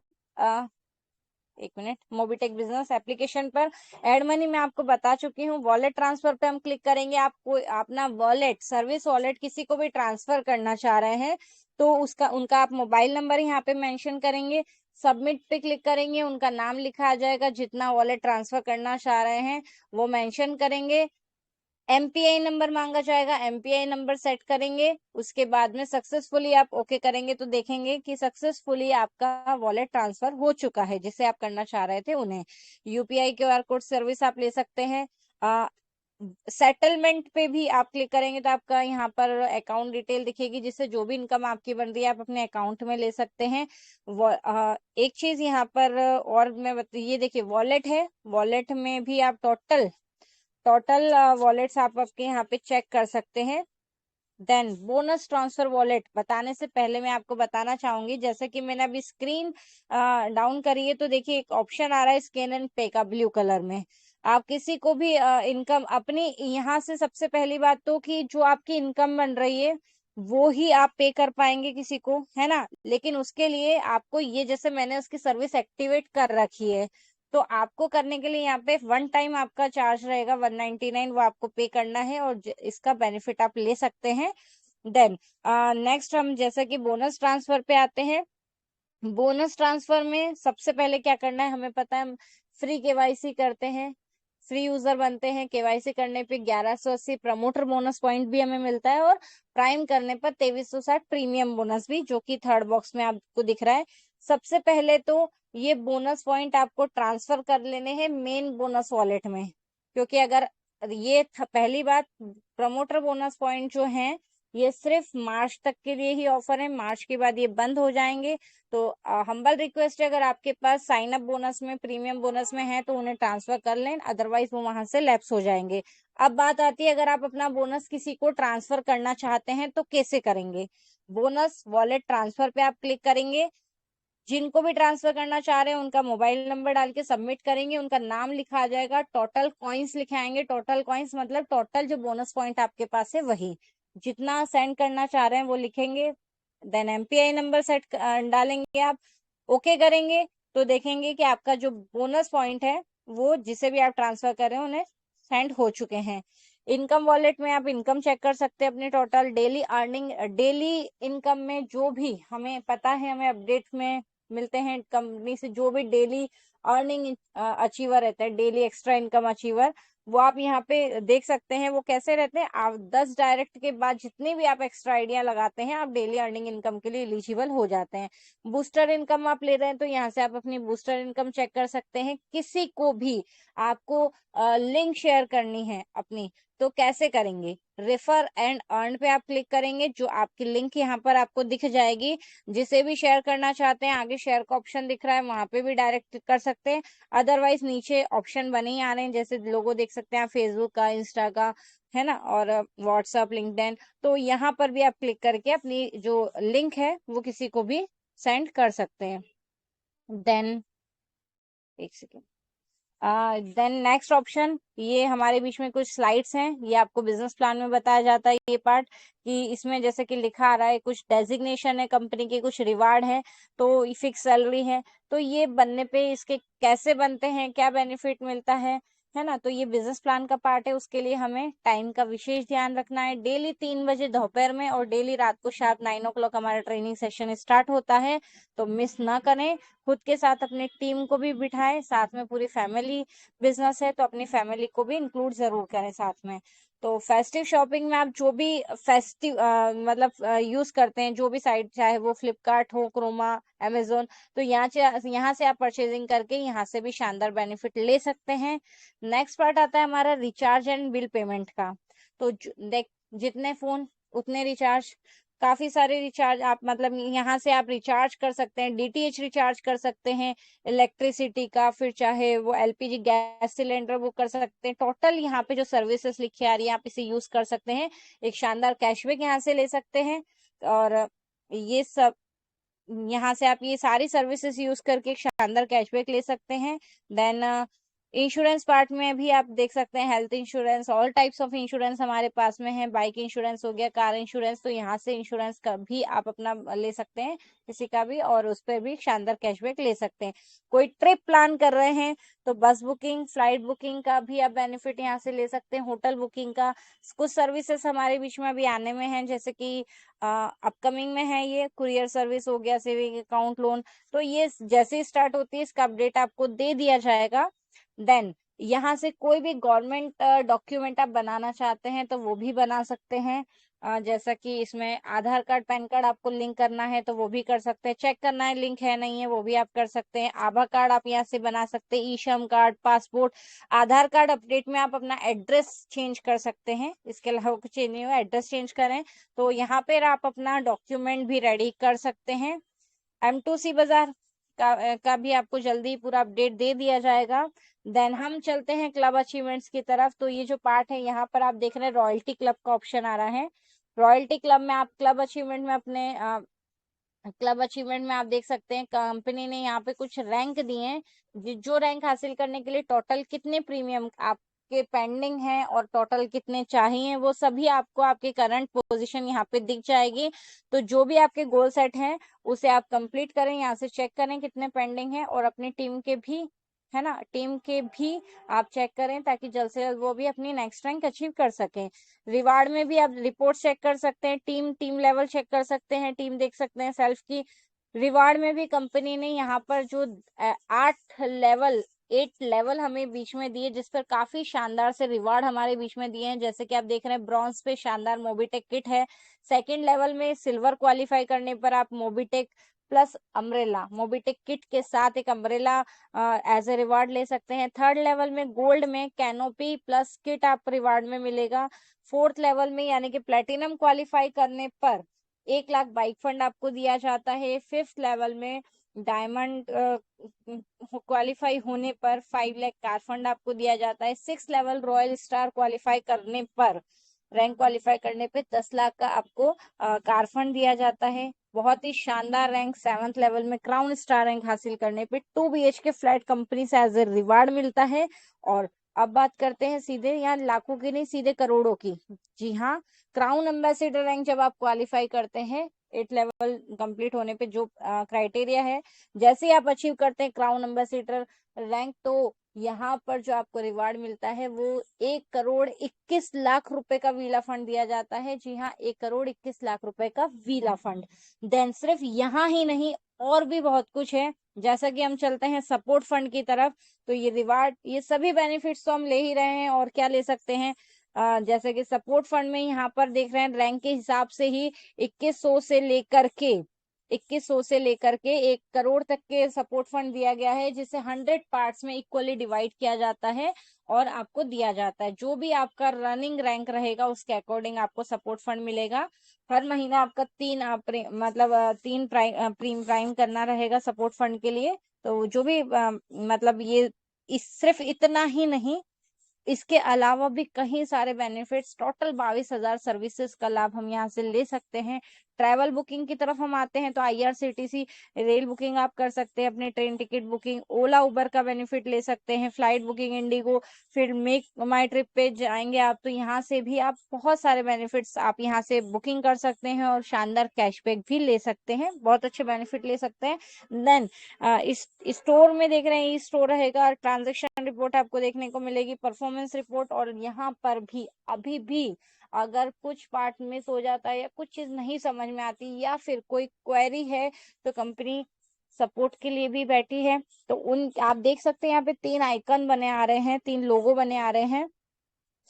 Speaker 1: एक मिनट, मोबीटेक बिजनेस एप्लीकेशन पर एड मनी मैं आपको बता चुकी हूँ। वॉलेट ट्रांसफर पे हम क्लिक करेंगे। आपको अपना वॉलेट, सर्विस वॉलेट किसी को भी ट्रांसफर करना चाह रहे हैं तो उसका उनका आप मोबाइल नंबर यहाँ पे मेंशन करेंगे, सबमिट पे क्लिक करेंगे, उनका नाम लिखा आ जाएगा, जितना वॉलेट ट्रांसफर करना चाह रहे हैं वो मेंशन करेंगे। एमपीआई नंबर मांगा जाएगा, एमपीआई नंबर सेट करेंगे, उसके बाद में सक्सेसफुली आप ओके करेंगे तो देखेंगे कि सक्सेसफुली आपका वॉलेट ट्रांसफर हो चुका है जिसे आप करना चाह रहे थे उन्हें। यूपीआई क्यूआर कोड सर्विस आप ले सकते हैं। सेटलमेंट पे भी आप क्लिक करेंगे तो आपका यहाँ पर अकाउंट डिटेल दिखेगी, जिससे जो भी इनकम आपकी बन रही है आप अपने अकाउंट में ले सकते हैं। एक चीज यहाँ पर और मैं ये देखिए वॉलेट है, वॉलेट में भी आप टोटल वॉलेट्स आप आपके यहाँ पे चेक कर सकते हैं। देन बोनस ट्रांसफर वॉलेट बताने से पहले मैं आपको बताना चाहूंगी, जैसे कि मैंने अभी स्क्रीन डाउन करी है तो देखिए एक ऑप्शन आ रहा है स्कैन एंड पे का ब्लू कलर में। आप किसी को भी इनकम अपनी यहाँ से, सबसे पहली बात तो कि जो आपकी इनकम बन रही है वो ही आप पे कर पाएंगे किसी को, है ना। लेकिन उसके लिए आपको ये, जैसे मैंने उसकी सर्विस एक्टिवेट कर रखी है तो आपको करने के लिए यहाँ पे वन टाइम आपका चार्ज रहेगा 199, वो आपको पे करना है और इसका बेनिफिट आप ले सकते हैं। देन नेक्स्ट हम जैसे कि बोनस ट्रांसफर पे आते हैं। बोनस ट्रांसफर में सबसे पहले क्या करना है, हमें पता है हम फ्री केवाईसी करते हैं, फ्री यूजर बनते हैं। केवाईसी करने पे 1180 प्रमोटर बोनस पॉइंट भी हमें मिलता है और प्राइम करने पर 2360 प्रीमियम बोनस भी, जो कि थर्ड बॉक्स में आपको दिख रहा है। सबसे पहले तो ये बोनस पॉइंट आपको ट्रांसफर कर लेने हैं मेन बोनस वॉलेट में, क्योंकि अगर ये पहली बात, प्रमोटर बोनस पॉइंट जो है ये सिर्फ मार्च तक के लिए ही ऑफर है, मार्च के बाद ये बंद हो जाएंगे। तो हम्बल रिक्वेस्ट है, अगर आपके पास साइन अप बोनस में, प्रीमियम बोनस में है तो उन्हें ट्रांसफर कर लें, अदरवाइज वो वहां से लैप्स हो जाएंगे। अब बात आती है अगर आप अपना बोनस किसी को ट्रांसफर करना चाहते हैं तो कैसे करेंगे। बोनस वॉलेट ट्रांसफर पे आप क्लिक करेंगे, जिनको भी ट्रांसफर करना चाह रहे हैं उनका मोबाइल नंबर डाल के सबमिट करेंगे, उनका नाम लिखा आ जाएगा, टोटल कॉइन्स लिखे आएंगे। टोटल कॉइन्स मतलब टोटल जो बोनस पॉइंट आपके पास है वही, जितना सेंड करना चाह रहे हैं वो लिखेंगे। देन एमपीआई नंबर सेट डालेंगे आप, ओके करेंगे तो देखेंगे कि आपका जो बोनस पॉइंट है वो जिसे भी आप ट्रांसफर कर रहे हैं उन्हें सेंड हो चुके हैं। इनकम वॉलेट में आप इनकम चेक कर सकते हैं अपनी, total daily earning, daily income में जो भी हमें पता है, हमें अपडेट में मिलते हैं कंपनी से, जो भी डेली अर्निंग अचीवर रहता है, डेली एक्स्ट्रा इनकम अचीवर, वो आप यहाँ पे देख सकते हैं। वो कैसे रहते हैं, आप 10 डायरेक्ट के बाद जितनी भी आप एक्स्ट्रा आइडिया लगाते हैं आप डेली अर्निंग इनकम के लिए एलिजिबल हो जाते हैं। बूस्टर इनकम आप ले रहे हैं तो यहाँ से आप अपनी बूस्टर इनकम चेक कर सकते हैं। किसी को भी आपको लिंक शेयर करनी है अपनी तो कैसे करेंगे, रेफर एंड अर्न पे आप क्लिक करेंगे, जो आपकी लिंक यहाँ पर आपको दिख जाएगी। जिसे भी शेयर करना चाहते हैं आगे शेयर का ऑप्शन दिख रहा है वहां पे भी डायरेक्ट क्लिक कर सकते हैं, अदरवाइज नीचे ऑप्शन बने ही आ रहे हैं, जैसे लोगो देख सकते हैं फेसबुक का, इंस्टा का, है ना, और व्हाट्सएप, लिंक्डइन। तो यहाँ पर भी आप क्लिक करके अपनी जो लिंक है वो किसी को भी सेंड कर सकते हैं। देन एक सेकेंड, देन नेक्स्ट ऑप्शन, ये हमारे बीच में कुछ स्लाइड्स हैं, ये आपको बिजनेस प्लान में बताया जाता है ये पार्ट, कि इसमें जैसे कि लिखा आ रहा है कुछ डेजिग्नेशन है कंपनी के, कुछ रिवार्ड है, तो फिक्स सैलरी है, तो ये बनने पे इसके कैसे बनते हैं, क्या बेनिफिट मिलता है ना। तो ये बिजनेस प्लान का पार्ट है, उसके लिए हमें टाइम का विशेष ध्यान रखना है। डेली 3 बजे दोपहर में और डेली रात को शार्प 9 o'clock हमारा ट्रेनिंग सेशन स्टार्ट होता है, तो मिस ना करें। खुद के साथ अपनी टीम को भी बिठाएं, साथ में पूरी फैमिली बिजनेस है तो अपनी फैमिली को भी इंक्लूड जरूर करें साथ में। तो फेस्टिव शॉपिंग में आप जो भी फेस्टिव मतलब यूज करते हैं, जो भी साइट, चाहे वो फ्लिपकार्ट हो, क्रोमा, अमेजोन, तो यहाँ से आप परचेजिंग करके यहाँ से भी शानदार बेनिफिट ले सकते हैं। नेक्स्ट पार्ट आता है हमारा रिचार्ज एंड बिल पेमेंट का। तो देख, जितने फोन उतने रिचार्ज, काफी सारे रिचार्ज आप, मतलब यहाँ से आप रिचार्ज कर सकते हैं, डीटीएच रिचार्ज कर सकते हैं, इलेक्ट्रिसिटी का, फिर चाहे वो एलपीजी गैस सिलेंडर बुक कर सकते हैं। टोटल यहाँ पे जो सर्विसेज लिखी आ रही है आप इसे यूज कर सकते हैं, एक शानदार कैशबैक यहाँ से ले सकते हैं। और ये सब यहाँ से आप ये सारी सर्विसेज यूज करके एक शानदार कैशबैक ले सकते हैं। देन इंश्योरेंस पार्ट में भी आप देख सकते हैं health insurance, all types of insurance हमारे पास में है। बाइक इंश्योरेंस हो गया, कार इंश्योरेंस, तो यहाँ से इंश्योरेंस का भी आप अपना ले सकते हैं किसी का भी, और उस पर भी शानदार कैशबैक ले सकते हैं। कोई ट्रिप प्लान कर रहे हैं तो बस बुकिंग, फ्लाइट बुकिंग का भी आप बेनिफिट यहाँ से ले सकते हैं, होटल बुकिंग का। कुछ सर्विसेज हमारे बीच में अभी आने में है, जैसे कि अपकमिंग में है, ये कुरियर सर्विस हो गया, सेविंग अकाउंट लोन, तो ये जैसे ही स्टार्ट होती है इसका अपडेट आपको दे दिया जाएगा। देन यहाँ से कोई भी गवर्नमेंट डॉक्यूमेंट आप बनाना चाहते हैं तो वो भी बना सकते हैं। जैसा कि इसमें आधार कार्ड, पैन कार्ड आपको लिंक करना है तो वो भी कर सकते हैं, चेक करना है लिंक है नहीं है वो भी आप कर सकते हैं। आभा कार्ड आप यहाँ से बना सकते हैं, ई श्रम कार्ड, पासपोर्ट। आधार कार्ड अपडेट में आप अपना एड्रेस चेंज कर सकते हैं, इसके अलावा कुछ चेंज नहीं हुआ, एड्रेस चेंज करें तो यहाँ पर आप अपना डॉक्यूमेंट भी रेडी कर सकते हैं। M2C बाजार का भी आपको जल्दी पूरा अपडेट दे दिया जाएगा। देन हम चलते हैं क्लब अचीवमेंट्स की तरफ। तो ये जो पार्ट है यहाँ पर आप देख रहे हैं रॉयल्टी क्लब का ऑप्शन आ रहा है। रॉयल्टी क्लब में आप क्लब अचीवमेंट में अपने क्लब अचीवमेंट में आप देख सकते हैं कंपनी ने यहाँ पे कुछ रैंक दिए हैं, जो रैंक हासिल करने के लिए टोटल कितने प्रीमियम आपके पेंडिंग है और टोटल कितने चाहिए, वो सभी आपको आपके करंट पोजीशन यहाँ पे दिख जाएगी। तो जो भी आपके गोल सेट हैं उसे आप कंप्लीट करें, यहाँ से चेक करें कितने पेंडिंग है, और अपनी टीम के भी, है ना, टीम के भी आप चेक करें ताकि जल्द से जल्द वो भी अपनी नेक्स्ट रैंक अचीव कर सकें। रिवार्ड में भी आप रिपोर्ट चेक कर सकते हैं, टीम लेवल चेक कर सकते हैं, टीम देख सकते हैं सेल्फ की। रिवार्ड में भी कंपनी ने यहाँ पर जो 8 लेवल हमें बीच में दिए, जिस पर काफी शानदार से रिवार्ड हमारे बीच में दिए हैं। जैसे कि आप देख रहे हैं ब्रॉन्ज पे शानदार मोबीटेक किट है, सेकंड लेवल में सिल्वर क्वालिफाई करने पर आप Mobitech plus umbrella, Mobitech kit के साथ एक अम्ब्रेला एज ए रिवार्ड ले सकते हैं। थर्ड लेवल में गोल्ड में कैनोपी प्लस किट आप रिवार्ड में मिलेगा। फोर्थ लेवल में यानी कि प्लेटिनम क्वालिफाई करने पर 1 लाख बाइक फंड आपको दिया जाता है। फिफ्थ लेवल में डायमंड क्वालिफाई होने पर 5 लाख कार फंड आपको दिया जाता है। Six level royal star qualify करने पर, रैंक क्वालिफाई करने पे 10 लाख का आपको कार फंड दिया जाता है। बहुत ही शानदार रैंक सेवंथ लेवल में क्राउन स्टार रैंक हासिल करने पे 2 BHK फ्लैट कंपनी से एज ए रिवार्ड मिलता है। और अब बात करते हैं सीधे यहाँ लाखों की नहीं, सीधे करोड़ों की। जी हाँ, क्राउन एम्बेसडर रैंक जब आप क्वालिफाई करते हैं 8 लेवल कंप्लीट होने पे, जो क्राइटेरिया है, जैसे ही आप अचीव करते हैं क्राउन एम्बेसडर रैंक, तो यहाँ पर जो आपको रिवार्ड मिलता है वो 1 करोड़ 21 लाख रुपए का वीला फंड दिया जाता है। जी हाँ, 1 करोड़ 21 लाख रुपए का वीला फंड। देन सिर्फ यहाँ ही नहीं, और भी बहुत कुछ है। जैसा कि हम चलते हैं सपोर्ट फंड की तरफ, तो ये रिवार्ड, ये सभी बेनिफिट्स तो हम ले ही रहे हैं, और क्या ले सकते हैं, जैसे कि सपोर्ट फंड में यहाँ पर देख रहे हैं रैंक के हिसाब से ही 2100 से लेकर के 1 करोड़ तक के सपोर्ट फंड दिया गया है, जिसे 100 पार्ट्स में इक्वली डिवाइड किया जाता है और आपको दिया जाता है। जो भी आपका रनिंग रैंक रहेगा उसके अकॉर्डिंग आपको सपोर्ट फंड मिलेगा। हर महीना आपका 3 प्राइम करना रहेगा सपोर्ट फंड के लिए। तो जो भी मतलब ये सिर्फ इतना ही नहीं, इसके अलावा भी कई सारे बेनिफिट्स, टोटल 22,000 सर्विसेज का लाभ हम यहाँ से ले सकते हैं। ट्रैवल बुकिंग की तरफ हम आते हैं तो IRCTC रेल बुकिंग आप कर सकते हैं, अपनी ट्रेन टिकट बुकिंग, ओला उबर का बेनिफिट ले सकते हैं, फ्लाइट बुकिंग इंडिगो, फिर मेक माई ट्रिप पे जाएंगे आप तो यहाँ से भी आप बहुत सारे बेनिफिट्स आप यहाँ से बुकिंग कर सकते हैं और शानदार कैशबैक भी ले सकते हैं, बहुत अच्छे बेनिफिट ले सकते हैं। देन इस स्टोर में देख रहे हैं, स्टोर रहेगा, ट्रांजेक्शन रिपोर्ट आपको देखने को मिलेगी, परफॉर्मेंस रिपोर्ट, और यहाँ पर भी अभी भी अगर कुछ पार्ट मिस हो जाता है या कुछ चीज नहीं समझ में आती या फिर कोई क्वेरी है तो कंपनी सपोर्ट के लिए भी बैठी है। तो उन आप देख सकते हैं यहाँ पे 3 आइकन बने आ रहे हैं, 3 लोगो बने आ रहे हैं,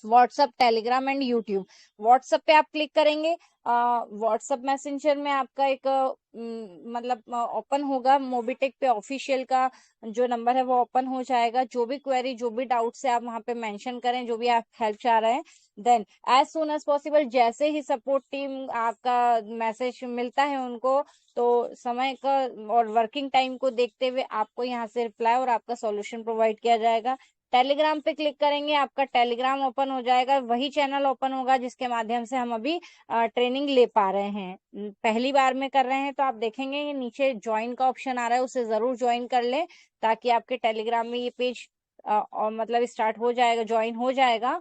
Speaker 1: WhatsApp, Telegram and YouTube. WhatsApp पे आप क्लिक करेंगे, व्हाट्सएप मैसेंजर में आपका एक मतलब ओपन होगा, मोबिटेक पे ऑफिशियल का जो नंबर है वो ओपन हो जाएगा। जो भी क्वेरी, जो भी डाउट है आप वहां पे मेंशन करें, जो भी आप हेल्प चाह रहे हैं। Then as soon as possible, जैसे ही सपोर्ट टीम आपका मैसेज मिलता है उनको, तो समय का और वर्किंग टाइम को देखते हुए आपको यहाँ से रिप्लाई और आपका सॉल्यूशन प्रोवाइड किया जाएगा। टेलीग्राम पे क्लिक करेंगे, आपका टेलीग्राम ओपन हो जाएगा, वही चैनल ओपन होगा जिसके माध्यम से हम अभी ट्रेनिंग ले पा रहे हैं। पहली बार में कर रहे हैं तो आप देखेंगे ये नीचे ज्वाइन का ऑप्शन आ रहा है, उसे जरूर ज्वाइन कर लें ताकि आपके टेलीग्राम में ये पेज और मतलब स्टार्ट हो जाएगा, ज्वाइन हो जाएगा,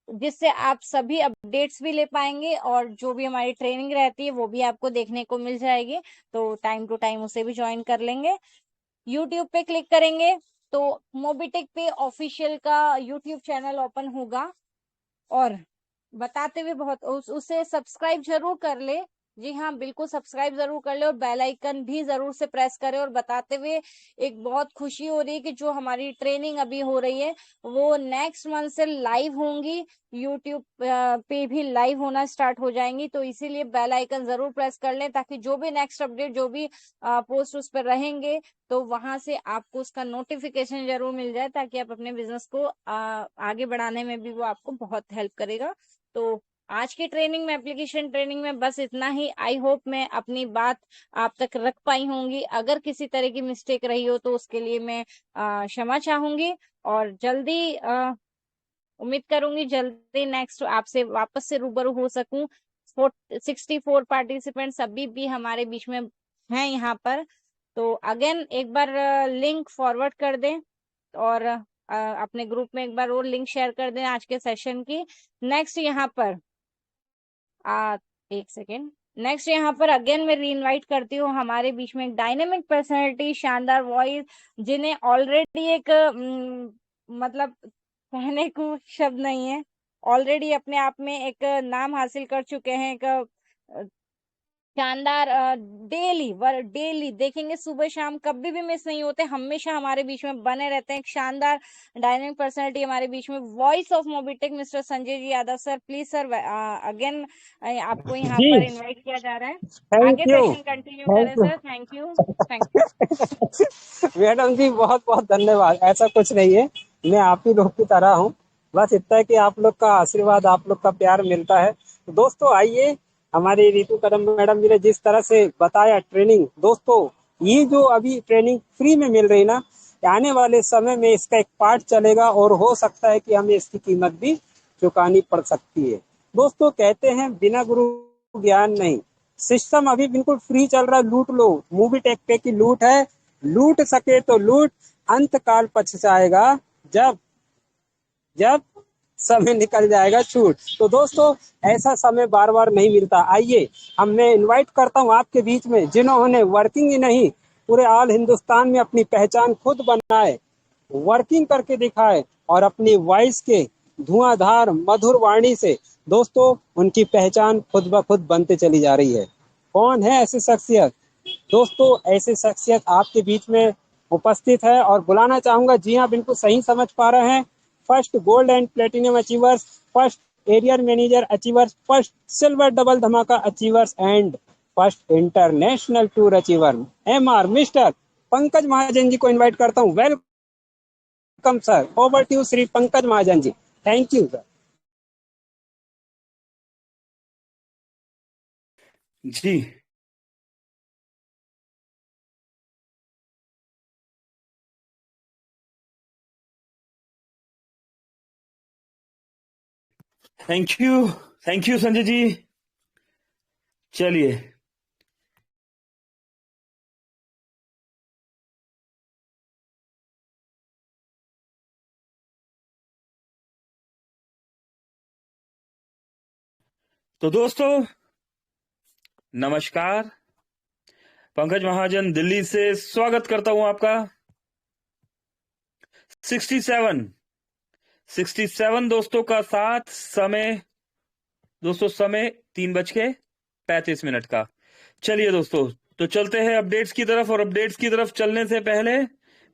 Speaker 1: जिससे आप सभी अपडेट्स भी ले पाएंगे और जो भी हमारी ट्रेनिंग रहती है वो भी आपको देखने को मिल जाएगी। तो टाइम टू टाइम उसे भी ज्वाइन कर लेंगे। यूट्यूब पे क्लिक करेंगे तो मोबिटेक पे ऑफिशियल का यूट्यूब चैनल ओपन होगा। और बताते हुए उसे सब्सक्राइब जरूर कर ले। जी हाँ, बिल्कुल सब्सक्राइब जरूर कर ले और बेल आइकन भी जरूर से प्रेस करें। और बताते हुए एक बहुत खुशी हो रही है कि जो हमारी ट्रेनिंग अभी हो रही है वो नेक्स्ट मंथ से लाइव होंगी, यूट्यूब पे भी लाइव होना स्टार्ट हो जाएंगी। तो इसीलिए बेल आइकन जरूर प्रेस कर लें ताकि जो भी नेक्स्ट अपडेट, जो भी पोस्ट उस पर रहेंगे तो वहां से आपको उसका नोटिफिकेशन जरूर मिल जाए, ताकि आप अपने बिजनेस को आगे बढ़ाने में भी वो आपको बहुत हेल्प करेगा। तो आज की ट्रेनिंग में, एप्लीकेशन ट्रेनिंग में बस इतना ही। आई होप मैं अपनी बात आप तक रख पाई होंगी। अगर किसी तरह की मिस्टेक रही हो तो उसके लिए मैं क्षमा चाहूंगी। और जल्दी उम्मीद करूंगी जल्दी नेक्स्ट आपसे वापस से रूबरू हो सकूं। 64 पार्टिसिपेंट्स अभी भी हमारे बीच में हैं यहाँ पर। तो अगेन एक बार लिंक फॉरवर्ड कर दें और अपने ग्रुप में एक बार और लिंक शेयर कर दें आज के सेशन की। नेक्स्ट यहाँ पर आ एक सेकेंड, नेक्स्ट यहाँ पर अगेन मैं री इनवाइट करती हूँ हमारे बीच में एक डायनेमिक पर्सनैलिटी, शानदार वॉइस, जिन्हें ऑलरेडी एक मतलब कहने को शब्द नहीं है, ऑलरेडी अपने आप में एक नाम हासिल कर चुके हैं। एक शानदार, डेली देखेंगे, सुबह शाम कभी भी मिस नहीं होते, हमेशा हमारे बीच में बने रहते हैं। एक शानदार डायनेमिक पर्सनालिटी हमारे बीच में, voice of Mobitech, mister Sanjay ji Yadav sir. Please sir, again आपको यहाँ
Speaker 2: जी,
Speaker 1: पर इनवाइट किया जा रहा है।
Speaker 2: थैंक
Speaker 1: आगे
Speaker 2: यू,
Speaker 1: सेशन कंटिन्यू करें
Speaker 2: thank you.
Speaker 1: Sir. Thank you. Thank you.
Speaker 2: Madam ji बहुत बहुत धन्यवाद। ऐसा कुछ नहीं है, मैं आप ही लोग की तरह हूँ। बस इतना है कि आप लोग का आशीर्वाद, आप लोग का प्यार मिलता है। तो दोस्तों आइए, हमारी रितु कदम मैडम जी ने जिस तरह से बताया ट्रेनिंग, दोस्तों ये जो अभी ट्रेनिंग फ्री में मिल रही ना, आने वाले समय में इसका एक पार्ट चलेगा और हो सकता है कि हमें इसकी कीमत भी चुकानी पड़ सकती है। दोस्तों कहते हैं बिना गुरु ज्ञान नहीं। सिस्टम अभी बिल्कुल फ्री चल रहा है, लूट लो। मूवी टेक पे की लूट है, लूट सके तो लूट। अंत काल पछताएगा जब जब समय निकल जाएगा छूट। तो दोस्तों ऐसा समय बार बार नहीं मिलता। आइए, हम मैं इनवाइट करता हूँ आपके बीच में जिन्होंने वर्किंग ही नहीं, पूरे ऑल हिंदुस्तान में अपनी पहचान खुद बनाए, वर्किंग करके दिखाए और अपनी वॉइस के धुआंधार मधुर वाणी से दोस्तों उनकी पहचान खुद ब खुद बनते चली जा रही है। कौन है ऐसी शख्सियत? दोस्तों ऐसी शख्सियत आपके बीच में उपस्थित है और बुलाना चाहूंगा। जी हाँ, बिल्कुल सही समझ पा रहे हैं। First gold and platinum achievers, first area manager achievers, first silver double धमाका achievers and first international tour achiever MR mister Pankaj Mahajan ji को इनवाइट करता हूँ। Welcome sir, over to Shri Pankaj Mahajan ji. Thank you sir.
Speaker 3: जी, थैंक यू संजय जी। चलिए, तो दोस्तों नमस्कार। पंकज महाजन दिल्ली से स्वागत करता हूं आपका। 67 दोस्तों का साथ, समय दोस्तों समय 3:35 का। चलिए दोस्तों, तो चलते हैं अपडेट्स की तरफ। और अपडेट्स की तरफ चलने से पहले,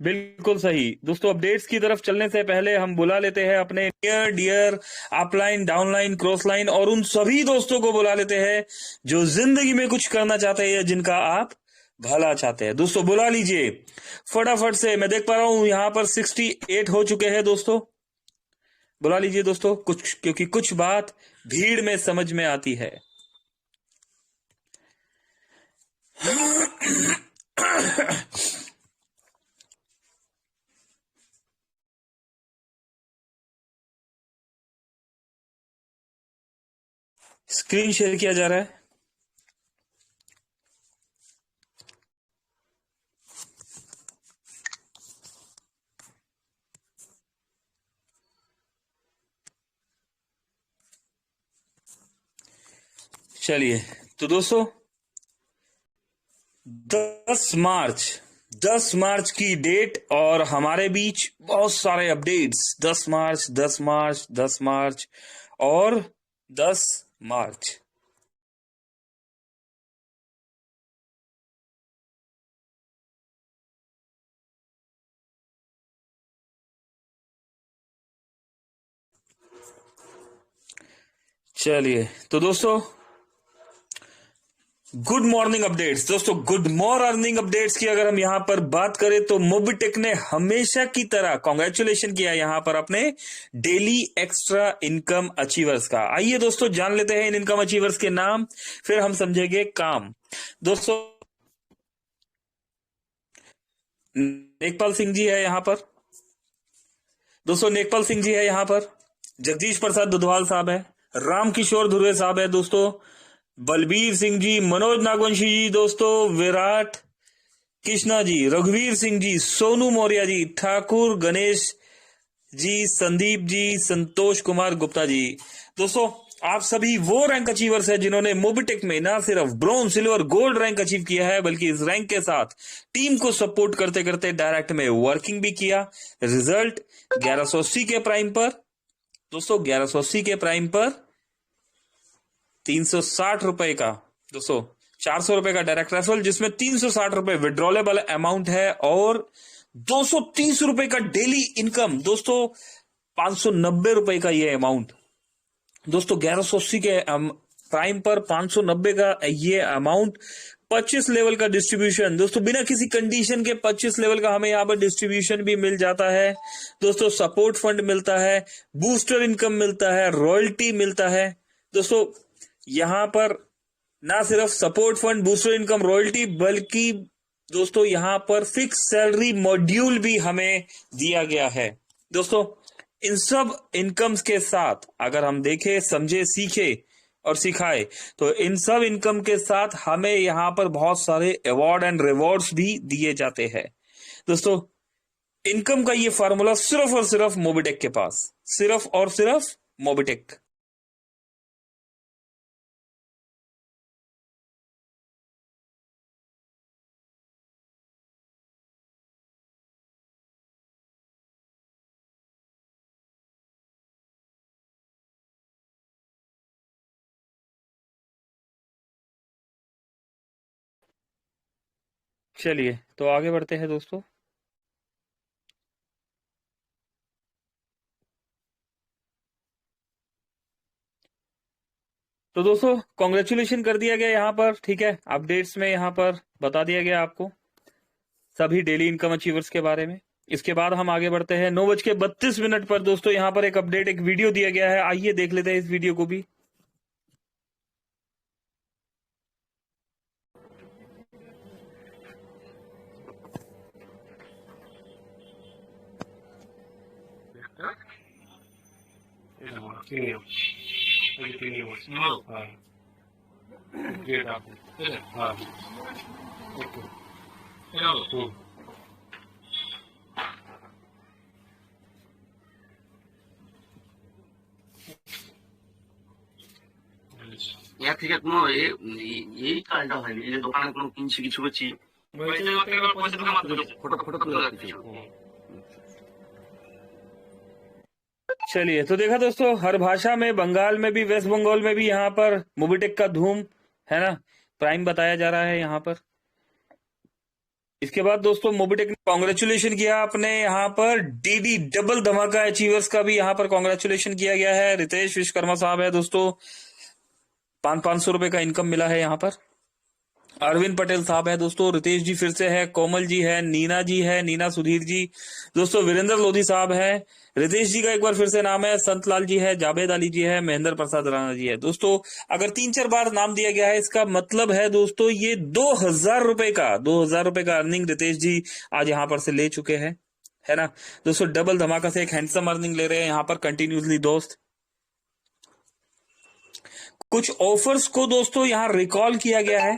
Speaker 3: बिल्कुल सही दोस्तों, अपडेट्स की तरफ चलने से पहले हम बुला लेते हैं अपने near dear upline, downline, cross line और उन सभी दोस्तों को बुला लेते हैं जो जिंदगी में कुछ करना चाहते हैं, जिनका आप भला चाहते हैं। दोस्तों बुला लीजिए फटाफट से। मैं देख पा रहा हूं यहां पर 68 हो चुके हैं दोस्तों। बुला लीजिए दोस्तों, कुछ, क्योंकि कुछ बात भीड़ में समझ में आती है। स्क्रीन शेयर किया जा रहा है। चलिए तो दोस्तों 10 मार्च की डेट और हमारे बीच बहुत सारे अपडेट्स। 10 मार्च और 10 मार्च। चलिए तो दोस्तों गुड मॉर्निंग अपडेट्स। दोस्तों गुड मॉर्निंग अपडेट्स की अगर हम यहां पर बात करें तो मोबिटेक ने हमेशा की तरह कॉन्ग्रेचुलेशन किया यहां पर अपने डेली एक्स्ट्रा इनकम अचीवर्स का। आइए दोस्तों जान लेते हैं इन इनकम अचीवर्स के नाम, फिर हम समझेंगे काम। दोस्तों नेकपाल सिंह जी है यहां पर। दोस्तों नेकपाल सिंह जी है यहां पर। जगदीश प्रसाद दुधवाल साहब है। रामकिशोर धुर्वे साहब है दोस्तों। बलबीर सिंह जी, मनोज नागवंशी जी दोस्तों, विराट कृष्णा जी, रघुवीर सिंह जी, सोनू मौर्य जी, ठाकुर गणेश जी, संदीप जी, संतोष कुमार गुप्ता जी। दोस्तों आप सभी वो रैंक अचीवर्स हैं जिन्होंने मोबिटेक में ना सिर्फ bronze, silver, gold rank achieve किया है, बल्कि इस रैंक के साथ टीम को सपोर्ट करते करते डायरेक्ट में वर्किंग भी किया। रिजल्ट 1180 के प्राइम पर दोस्तों, 1180 के प्राइम पर 360 रुपए का दोस्तों 400 रुपए का डायरेक्ट रेफरल, जिसमें 360 रुपए विड्रॉलेबल अमाउंट है और 230 रुपए का डेली इनकम। दोस्तों 590 रुपए का ये अमाउंट दोस्तों 1180 के प्राइम पर 590 का ये अमाउंट। 25 लेवल का डिस्ट्रीब्यूशन दोस्तों, बिना किसी कंडीशन के 25 लेवल का हमें यहाँ पर डिस्ट्रीब्यूशन भी मिल जाता है दोस्तों। सपोर्ट फंड मिलता है, बूस्टर इनकम मिलता है, रॉयल्टी मिलता है दोस्तों। यहां पर ना सिर्फ support fund, booster income, royalty, बल्कि दोस्तों यहां पर फिक्स सैलरी मॉड्यूल भी हमें दिया गया है दोस्तों। इन सब इनकम्स के साथ अगर हम देखें, समझे, सीखे और सिखाए तो इन सब इनकम के साथ हमें यहां पर बहुत सारे अवार्ड एंड रिवॉर्ड्स भी दिए जाते हैं दोस्तों। इनकम का ये फार्मूला सिर्फ और सिर्फ मोबिटेक के पास, सिर्फ और सिर्फ मोबिटेक। चलिए तो आगे बढ़ते हैं दोस्तों। तो दोस्तों कॉन्ग्रेचुलेशन कर दिया गया यहाँ पर, ठीक है। अपडेट्स में यहाँ पर बता दिया गया आपको सभी डेली इनकम अचीवर्स के बारे में। इसके बाद हम आगे बढ़ते हैं 9:32 पर दोस्तों यहाँ पर एक अपडेट, एक वीडियो दिया गया है। आइए देख लेते हैं इस वीडियो को भी।
Speaker 4: ইয়ার থেকে কোনো এই কাজটা হয়নি, এই যে দোকানে কোনো কিনছি কিছু করছি ফটো ফটো তুলে রাখছি।
Speaker 3: चलिए तो देखा दोस्तों, हर भाषा में, बंगाल में भी, वेस्ट बंगाल में भी यहाँ पर मोबिटेक का धूम है ना, प्राइम बताया जा रहा है यहाँ पर। इसके बाद दोस्तों मोबिटेक ने कॉन्ग्रेचुलेशन किया अपने यहाँ पर डीडी डबल धमाका अचीवर्स का भी यहाँ पर कॉन्ग्रेचुलेशन किया गया है। रितेश विश्वकर्मा साहब है दोस्तों, 500 रुपए का इनकम मिला है यहाँ पर। अरविंद पटेल साहब है दोस्तों, रितेश जी फिर से है, कोमल जी है, नीना जी है, नीना सुधीर जी दोस्तों, वीरेंद्र लोधी साहब है, रितेश जी का एक बार फिर से नाम है, संतलाल जी है, जावेद अली जी है, महेंद्र प्रसाद राणा जी है दोस्तों। अगर 3-4 बार नाम दिया गया है, इसका मतलब है दोस्तों ये 2000 रुपए का अर्निंग रितेश जी आज यहाँ पर से ले चुके हैं, है ना दोस्तों। डबल धमाका से एक हैंडसम अर्निंग ले रहे हैं यहाँ पर कंटिन्यूसली दोस्त। कुछ ऑफर्स को दोस्तों यहाँ रिकॉल किया गया है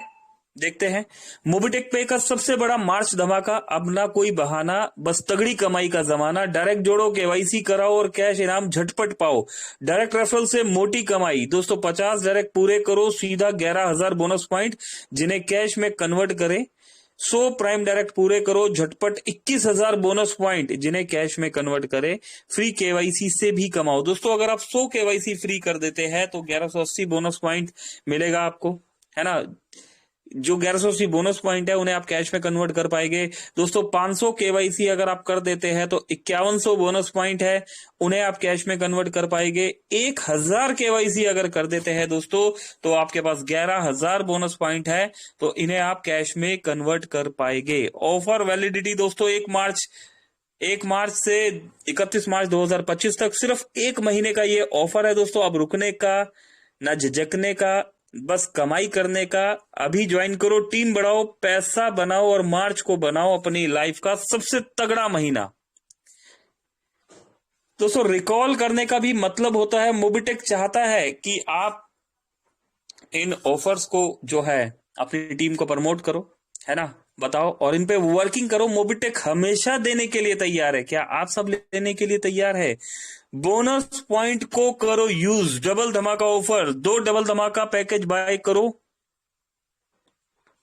Speaker 3: देखते हैं मोबिटेक पे का सबसे बड़ा मार्च धमाका। अब ना कोई बहाना, बस तगड़ी कमाई का जमाना। डायरेक्ट जोड़ो, केवाईसी कराओ और कैश इनाम झटपट पाओ। डायरेक्ट रेफरल से मोटी कमाई दोस्तों। 50 डायरेक्ट पूरे करो, सीधा 11,000 बोनस पॉइंट जिन्हें कैश में कन्वर्ट करें। 100 प्राइम डायरेक्ट पूरे करो, झटपट 21,000 बोनस पॉइंट जिन्हें कैश में कन्वर्ट करें। फ्री केवाईसी से भी कमाओ दोस्तों। अगर आप 100 केवाईसी फ्री कर देते हैं तो 1180 बोनस पॉइंट मिलेगा आपको, है ना। जो 1180 बोनस पॉइंट है उन्हें आप कैश में कन्वर्ट कर पाएंगे दोस्तों। 500 केवाईसी अगर आप कर देते हैं तो 5100 बोनस पॉइंट है, उन्हें आप कैश में कन्वर्ट कर पाएंगे। 1000 केवाईसी अगर कर देते हैं दोस्तों तो आपके पास 11,000 बोनस पॉइंट है, तो इन्हें आप कैश में कन्वर्ट कर पाएंगे। ऑफर वैलिडिटी दोस्तों 1 मार्च से 31 मार्च 2025 तक, सिर्फ 1 महीने का ये ऑफर है दोस्तों। अब रुकने का ना झिझकने का, बस कमाई करने का। अभी ज्वाइन करो, टीम बढ़ाओ, पैसा बनाओ और मार्च को बनाओ अपनी लाइफ का सबसे तगड़ा महीना। दोस्तों रिकॉल करने का भी मतलब होता है, मोबिटेक चाहता है कि आप इन ऑफर्स को जो है अपनी टीम को प्रमोट करो, है ना, बताओ और इन पे वर्किंग करो। मोबिटेक हमेशा देने के लिए तैयार है। क्या आप सब लेने के लिए तैयार है? बोनस पॉइंट को करो यूज। डबल धमाका ऑफर, 2 डबल धमाका पैकेज बाय करो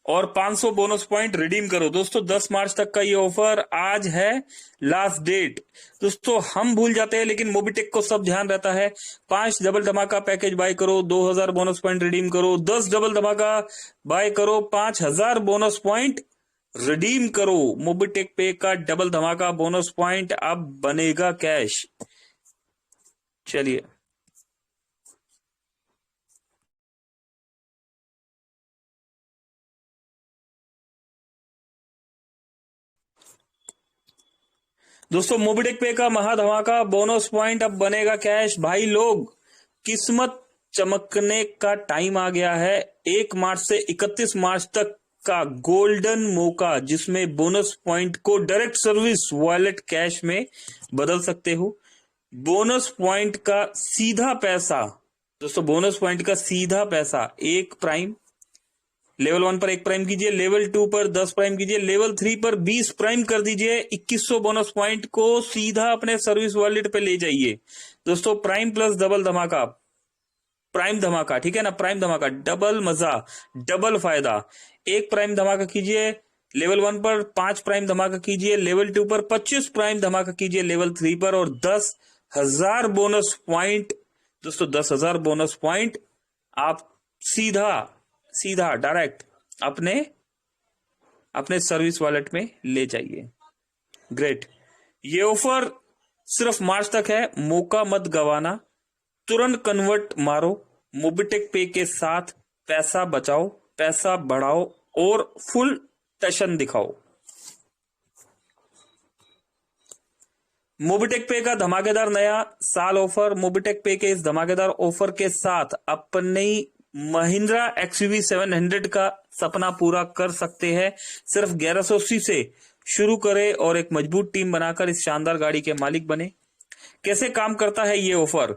Speaker 3: और 500 बोनस पॉइंट रिडीम करो दोस्तों। 10 मार्च तक का ये ऑफर, आज है लास्ट डेट दोस्तों। हम भूल जाते हैं लेकिन मोबिटेक को सब ध्यान रहता है। 5 डबल धमाका पैकेज बाय करो, 2000 बोनस पॉइंट रिडीम करो। 10 डबल धमाका बाय करो, 5000 बोनस पॉइंट रिडीम करो। मोबिटेक पे का डबल धमाका बोनस पॉइंट अब बनेगा कैश। चलिए दोस्तों, मोबिटेक पे का महाधमाका बोनस पॉइंट अब बनेगा कैश। भाई लोग, किस्मत चमकने का टाइम आ गया है। 1 मार्च से 31 मार्च तक का गोल्डन मौका, जिसमें बोनस पॉइंट को डायरेक्ट सर्विस वॉलेट कैश में बदल सकते हो। बोनस पॉइंट का सीधा पैसा दोस्तों, बोनस पॉइंट का सीधा पैसा 1 प्राइम, लेवल 1 पर 1 प्राइम कीजिए, लेवल 2 पर 10 प्राइम कीजिए, लेवल 3 पर 20 प्राइम कर दीजिए। 2100 बोनस पॉइंट को सीधा अपने सर्विस वॉलेट पे ले जाइए दोस्तों। प्राइम प्लस डबल धमाका, प्राइम धमाका, ठीक है ना, प्राइम धमाका, डबल मजा, डबल फायदा। 1 प्राइम धमाका कीजिए, लेवल 1 पर 5 प्राइम धमाका कीजिए, लेवल 2 पर 25 प्राइम धमाका कीजिए, लेवल 3 पर, और 10,000 बोनस पॉइंट दोस्तों, 10,000 बोनस पॉइंट आप सीधा डायरेक्ट अपने सर्विस वॉलेट में ले जाइए। ग्रेट, ये ऑफर सिर्फ मार्च तक है, मौका मत गवाना। तुरंत कन्वर्ट मारो, मोबिटेक पे के साथ पैसा बचाओ, पैसा बढ़ाओ और फुल पैशन दिखाओ। मोबिटेक पे का धमाकेदार नया साल ऑफर। मोबिटेक पे के इस धमाकेदार ऑफर के साथ अपनी महिंद्रा एक्सयूवी 700 का सपना पूरा कर सकते हैं। सिर्फ 1180 से शुरू करें और एक मजबूत टीम बनाकर इस शानदार गाड़ी के मालिक बने। कैसे काम करता है ये ऑफर?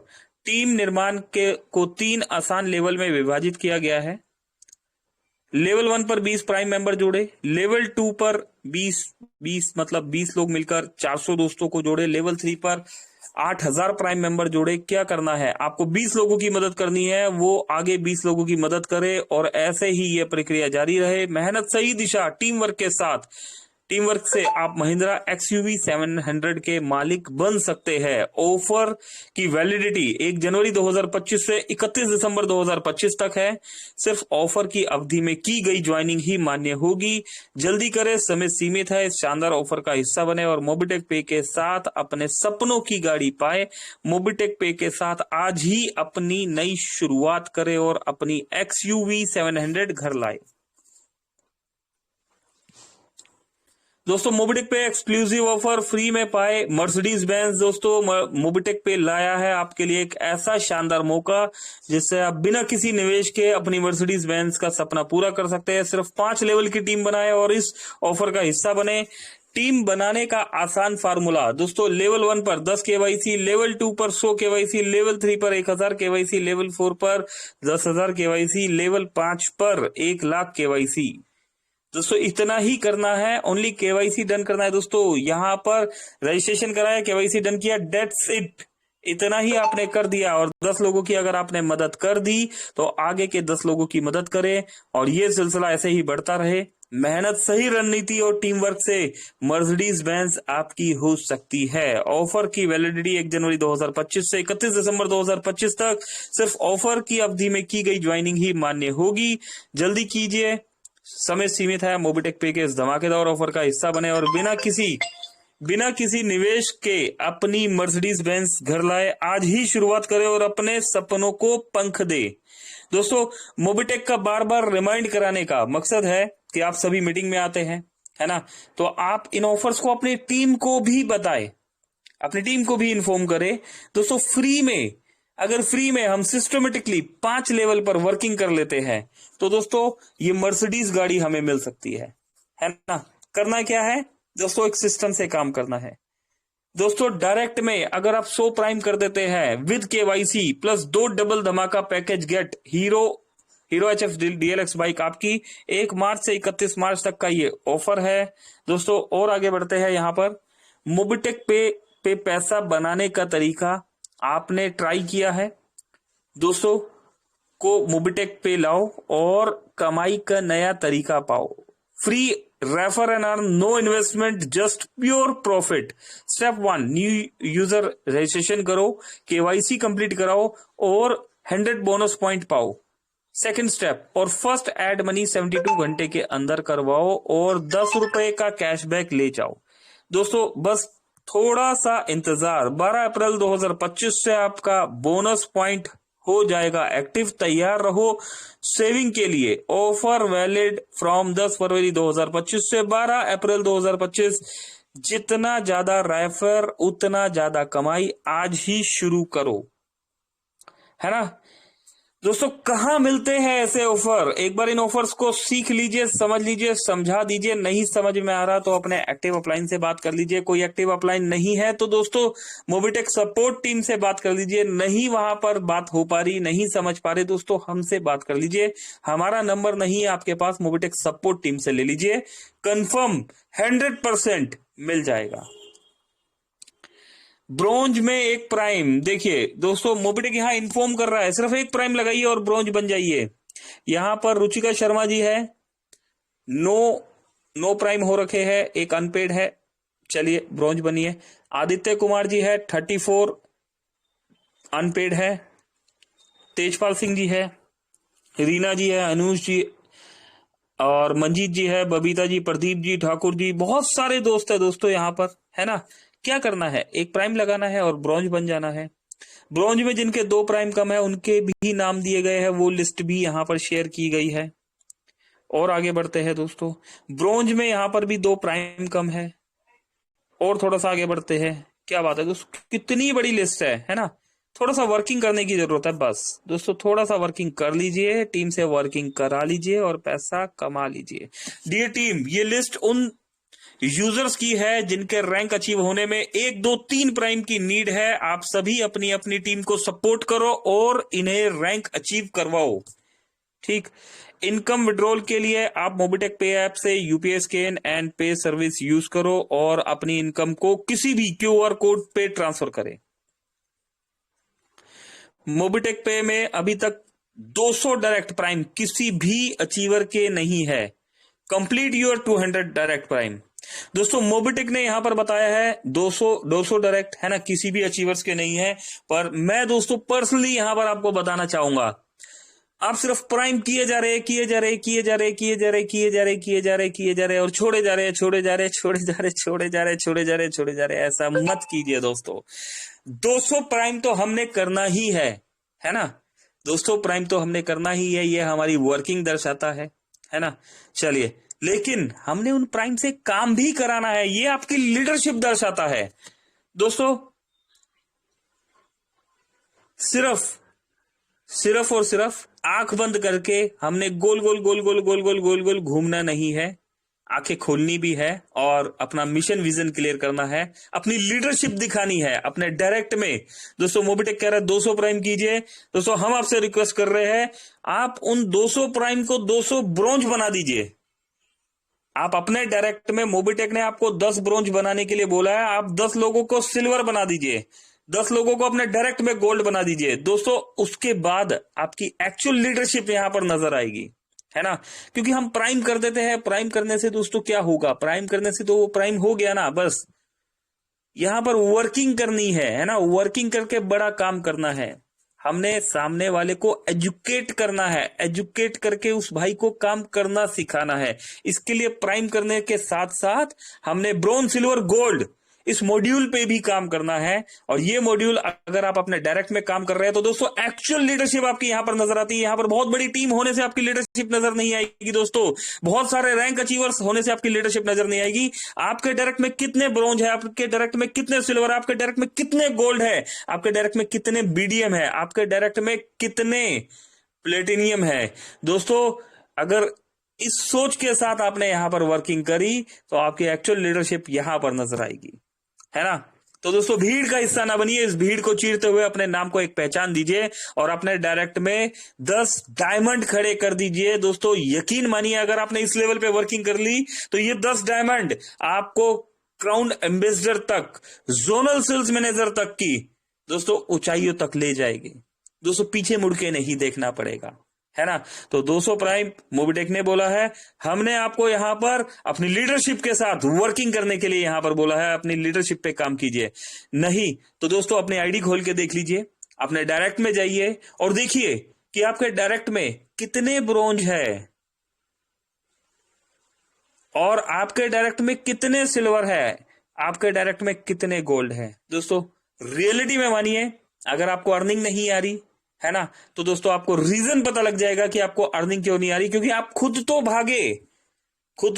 Speaker 3: टीम निर्माण को 3 आसान लेवल में विभाजित किया गया है। लेवल 1 पर 20 प्राइम मेंबर जोड़े, लेवल 2 पर 20 मतलब 20 लोग मिलकर 400 दोस्तों को जोड़े, लेवल 3 पर 8000 प्राइम मेंबर जोड़े। क्या करना है आपको? 20 लोगों की मदद करनी है, वो आगे 20 लोगों की मदद करे और ऐसे ही ये प्रक्रिया जारी रहे। मेहनत, सही दिशा, टीम वर्क के साथ, टीम वर्क से आप महिंद्रा एक्सयूवी 700 के मालिक बन सकते हैं। ऑफर की वैलिडिटी 1 जनवरी 2025 से 31 दिसंबर 2025 तक है। सिर्फ ऑफर की अवधि में की गई ज्वाइनिंग ही मान्य होगी। जल्दी करें, समय सीमित है। इस शानदार ऑफर का हिस्सा बने और मोबिटेक पे के साथ अपने सपनों की गाड़ी पाए। मोबिटेक पे के साथ आज ही अपनी नई शुरुआत करें और अपनी एक्सयूवी 700 घर लाए। दोस्तों, मोबिटेक पे एक्सक्लूसिव ऑफर फ्री में पाए मर्सिडीज बेंज। दोस्तों, मोबिटेक पे लाया है आपके लिए एक ऐसा शानदार मौका जिससे आप बिना किसी निवेश के अपनी मर्सिडीज बेंज का सपना पूरा कर सकते हैं। सिर्फ 5 लेवल की टीम बनाए और इस ऑफर का हिस्सा बने। टीम बनाने का आसान फार्मूला दोस्तों, लेवल 1 पर 10 केवाईसी, लेवल 2 पर 100 केवाईसी, लेवल 3 पर 1000 केवाईसी, लेवल 4 पर 10,000 केवाईसी, लेवल 5 पर 1 लाख केवाईसी। दोस्तों इतना ही करना है, ओनली केवाईसी डन करना है दोस्तों। यहाँ पर रजिस्ट्रेशन कराया, केवाईसी डन किया, डेट्स इट। इतना ही आपने कर दिया और 10 लोगों की अगर आपने मदद कर दी तो आगे के 10 लोगों की मदद करें और ये सिलसिला ऐसे ही बढ़ता रहे। मेहनत, सही रणनीति और टीम वर्क से मर्सिडीज बेंज आपकी हो सकती है। ऑफर की वैलिडिटी 1 जनवरी 2025 से 31 दिसंबर 2025 तक। सिर्फ ऑफर की अवधि में की गई ज्वाइनिंग ही मान्य होगी। जल्दी कीजिए, समय सीमित है। मोबिटेक पे के इस धमाकेदार ऑफर का हिस्सा बने और बिना किसी निवेश के अपनी मर्सिडीज बेंज घर लाए। आज ही शुरुआत करें और अपने सपनों को पंख दे। दोस्तों मोबिटेक का बार बार रिमाइंड कराने का मकसद है कि आप सभी मीटिंग में आते हैं, है ना, तो आप इन ऑफर्स को अपनी टीम को भी बताएं, अपनी टीम को भी इन्फॉर्म करें। दोस्तों फ्री में, अगर फ्री में हम सिस्टमेटिकली 5 लेवल पर वर्किंग कर लेते हैं तो दोस्तों ये मर्सिडीज गाड़ी हमें मिल सकती है ना। करना क्या है दोस्तों, एक सिस्टम से काम करना है। दोस्तों डायरेक्ट में अगर आप 100 प्राइम कर देते हैं विद केवाईसी प्लस 2 डबल धमाका package get Hero HF DLX bike आपकी 1 मार्च से 31 मार्च तक का ये ऑफर है दोस्तों। और आगे बढ़ते हैं, यहाँ पर मोबिटेक पे पैसा बनाने का तरीका आपने ट्राई किया है दोस्तों, को मोबिटेक पे लाओ और कमाई का नया तरीका पाओ। Free refer and earn, no investment, just pure profit. Step 1, new user registration करो, केवाईसी कंप्लीट कराओ और 100 बोनस पॉइंट पाओ। सेकंड स्टेप, और फर्स्ट एड मनी 72 घंटे के अंदर करवाओ और 10 रुपए का कैशबैक ले जाओ। दोस्तों बस थोड़ा सा इंतजार, 12 अप्रैल 2025 से आपका बोनस पॉइंट हो जाएगा एक्टिव। तैयार रहो सेविंग के लिए। ऑफर वैलिड फ्रॉम 10 फरवरी 2025 से 12 अप्रैल 2025। जितना ज्यादा रेफर उतना ज्यादा कमाई। आज ही शुरू करो, है ना दोस्तों। कहां मिलते हैं ऐसे ऑफर, एक बार इन ऑफर्स को सीख लीजिए, समझ लीजिए, समझा दीजिए। नहीं समझ में आ रहा तो अपने एक्टिव अपलाइन से बात कर लीजिए। कोई एक्टिव अपलाइन नहीं है तो दोस्तों मोबिटेक सपोर्ट टीम से बात कर लीजिए। नहीं वहां पर बात हो पा रही, नहीं समझ पा रहे दोस्तों, हमसे बात कर लीजिए। हमारा नंबर नहीं है आपके पास, मोबिटेक सपोर्ट टीम से ले लीजिए। कंफर्म 100% मिल जाएगा। ब्रोंज में 1 प्राइम, देखिए दोस्तों मोबिटेक यहां इन्फॉर्म कर रहा है सिर्फ 1 प्राइम लगाइए और ब्रोंज बन जाइए। यहां पर रुचिका शर्मा जी है, नो प्राइम हो रखे हैं, 1 अनपेड है, चलिए ब्रोंज बनिए। आदित्य कुमार जी है 34 अनपेड है। तेजपाल सिंह जी है, रीना जी है, अनुज जी और मंजीत जी है, बबीता जी, प्रदीप जी, ठाकुर जी, बहुत सारे दोस्त है दोस्तों यहाँ पर, है ना। क्या करना है, 1 प्राइम लगाना है और ब्रोंज बन जाना है। ब्रोंज में जिनके 2 प्राइम कम है उनके भी नाम दिए गए हैं, वो लिस्ट भी यहाँ पर शेयर की गई है। और आगे बढ़ते हैं दोस्तों, ब्रोंज में यहाँ पर भी 2 प्राइम कम है। और थोड़ा सा आगे बढ़ते हैं, क्या बात है दोस्तों, कितनी बड़ी लिस्ट है ना। थोड़ा सा वर्किंग करने की जरूरत है बस दोस्तों, थोड़ा सा वर्किंग कर लीजिए, टीम से वर्किंग करा लीजिए और पैसा कमा लीजिए। डियर टीम, ये लिस्ट उन यूजर्स की है जिनके रैंक अचीव होने में 1, 2, 3 प्राइम की नीड है। आप सभी अपनी अपनी टीम को सपोर्ट करो और इन्हें रैंक अचीव करवाओ, ठीक। इनकम विड्रॉल के लिए आप मोबिटेक पे ऐप से यूपीआई स्कैन एंड पे सर्विस यूज करो और अपनी इनकम को किसी भी क्यूआर कोड पे ट्रांसफर करें। मोबिटेक पे में अभी तक 200 डायरेक्ट प्राइम किसी भी अचीवर के नहीं है। Complete your 200 direct prime. दोस्तों मोबिटेक ने यहां पर बताया है 200 डायरेक्ट, है ना, किसी भी अचीवर्स के नहीं है। पर मैं दोस्तों पर्सनली यहां पर आपको बताना चाहूंगा, आप सिर्फ प्राइम किए जा रहे और छोड़े जा रहे, ऐसा मत कीजिए दोस्तों। 200 प्राइम तो हमने करना ही है ना। 200 प्राइम तो हमने करना ही है, ये हमारी वर्किंग दर्शाता है ना। चलिए, लेकिन हमने उन प्राइम से काम भी कराना है, ये आपकी लीडरशिप दर्शाता है दोस्तों। सिर्फ और सिर्फ आंख बंद करके हमने गोल गोल घूमना नहीं है, आंखें खोलनी भी है और अपना मिशन विजन क्लियर करना है, अपनी लीडरशिप दिखानी है अपने डायरेक्ट में। दोस्तों मोबिटेक कह रहा है 200 प्राइम कीजिए। दोस्तों हम आपसे रिक्वेस्ट कर रहे हैं, आप उन 200 प्राइम को 200 ब्रोंज बना दीजिए। आप अपने डायरेक्ट में मोबिटेक ने आपको 10 ब्रोंज बनाने के लिए बोला है, आप 10 लोगों को सिल्वर बना दीजिए, 10 लोगों को अपने डायरेक्ट में गोल्ड बना दीजिए दोस्तों। उसके बाद आपकी एक्चुअल लीडरशिप यहां पर नजर आएगी, है ना। क्योंकि हम प्राइम कर देते हैं, प्राइम करने से दोस्तों क्या होगा, प्राइम करने से तो वो प्राइम हो गया ना, बस यहां पर वर्किंग करनी है ना, वर्किंग करके बड़ा काम करना है। हमने सामने वाले को एजुकेट करना है, एजुकेट करके उस भाई को काम करना सिखाना है। इसके लिए प्राइम करने के साथ साथ हमने ब्रोंज सिल्वर गोल्ड इस मॉड्यूल पे भी काम करना है। और ये मॉड्यूल अगर आप अपने डायरेक्ट में काम कर रहे हैं तो दोस्तों एक्चुअल लीडरशिप आपकी यहां पर नजर आती है। यहां पर बहुत बड़ी टीम होने से आपकी लीडरशिप नजर नहीं आएगी दोस्तों, बहुत सारे रैंक अचीवर्स होने से आपकी लीडरशिप नजर नहीं आएगी। आपके डायरेक्ट में कितने ब्रोंज है, आपके डायरेक्ट में कितने सिल्वर, आपके डायरेक्ट में कितने गोल्ड है, आपके डायरेक्ट में कितने बीडीएम है, आपके डायरेक्ट में कितने प्लेटिनियम है दोस्तों। अगर इस सोच के साथ आपने यहां पर वर्किंग करी तो आपकी एक्चुअल लीडरशिप यहां पर नजर आएगी, है ना। तो दोस्तों भीड़ का हिस्सा ना बनिए, इस भीड़ को चीरते हुए अपने नाम को एक पहचान दीजिए और अपने डायरेक्ट में 10 डायमंड खड़े कर दीजिए दोस्तों। यकीन मानिए अगर आपने इस लेवल पे वर्किंग कर ली तो ये 10 डायमंड आपको क्राउन एम्बेसडर तक, जोनल सेल्स मैनेजर तक की दोस्तों ऊंचाइयों तक ले जाएगी दोस्तों। पीछे मुड़ के नहीं देखना पड़ेगा, है ना। तो 200 प्राइम मोबिटेक ने बोला है, हमने आपको यहां पर अपनी लीडरशिप के साथ वर्किंग करने के लिए यहां पर बोला है, अपनी लीडरशिप पे काम कीजिए। नहीं तो दोस्तों अपनी आईडी खोल के देख लीजिए, अपने डायरेक्ट में जाइए और देखिए कि आपके डायरेक्ट में कितने ब्रोंज है और आपके डायरेक्ट में कितने सिल्वर है, आपके डायरेक्ट में कितने गोल्ड है। दोस्तों रियलिटी में मानिए अगर आपको अर्निंग नहीं आ रही है ना, तो दोस्तों आपको रीजन पता लग जाएगा कि आपको अर्निंग क्यों नहीं आ रही। क्योंकि आप खुद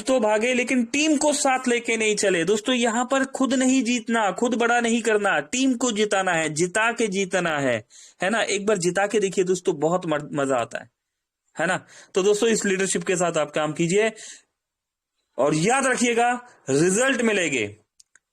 Speaker 3: तो भागे लेकिन टीम को साथ लेके नहीं चले दोस्तों। यहां पर खुद नहीं जीतना, खुद बड़ा नहीं करना, टीम को जिताना है, जिता के जीतना है ना। एक बार जिता के देखिए दोस्तों, बहुत मजा आता है ना। तो दोस्तों इस लीडरशिप के साथ आप काम कीजिए और याद रखिएगा रिजल्ट मिलेंगे।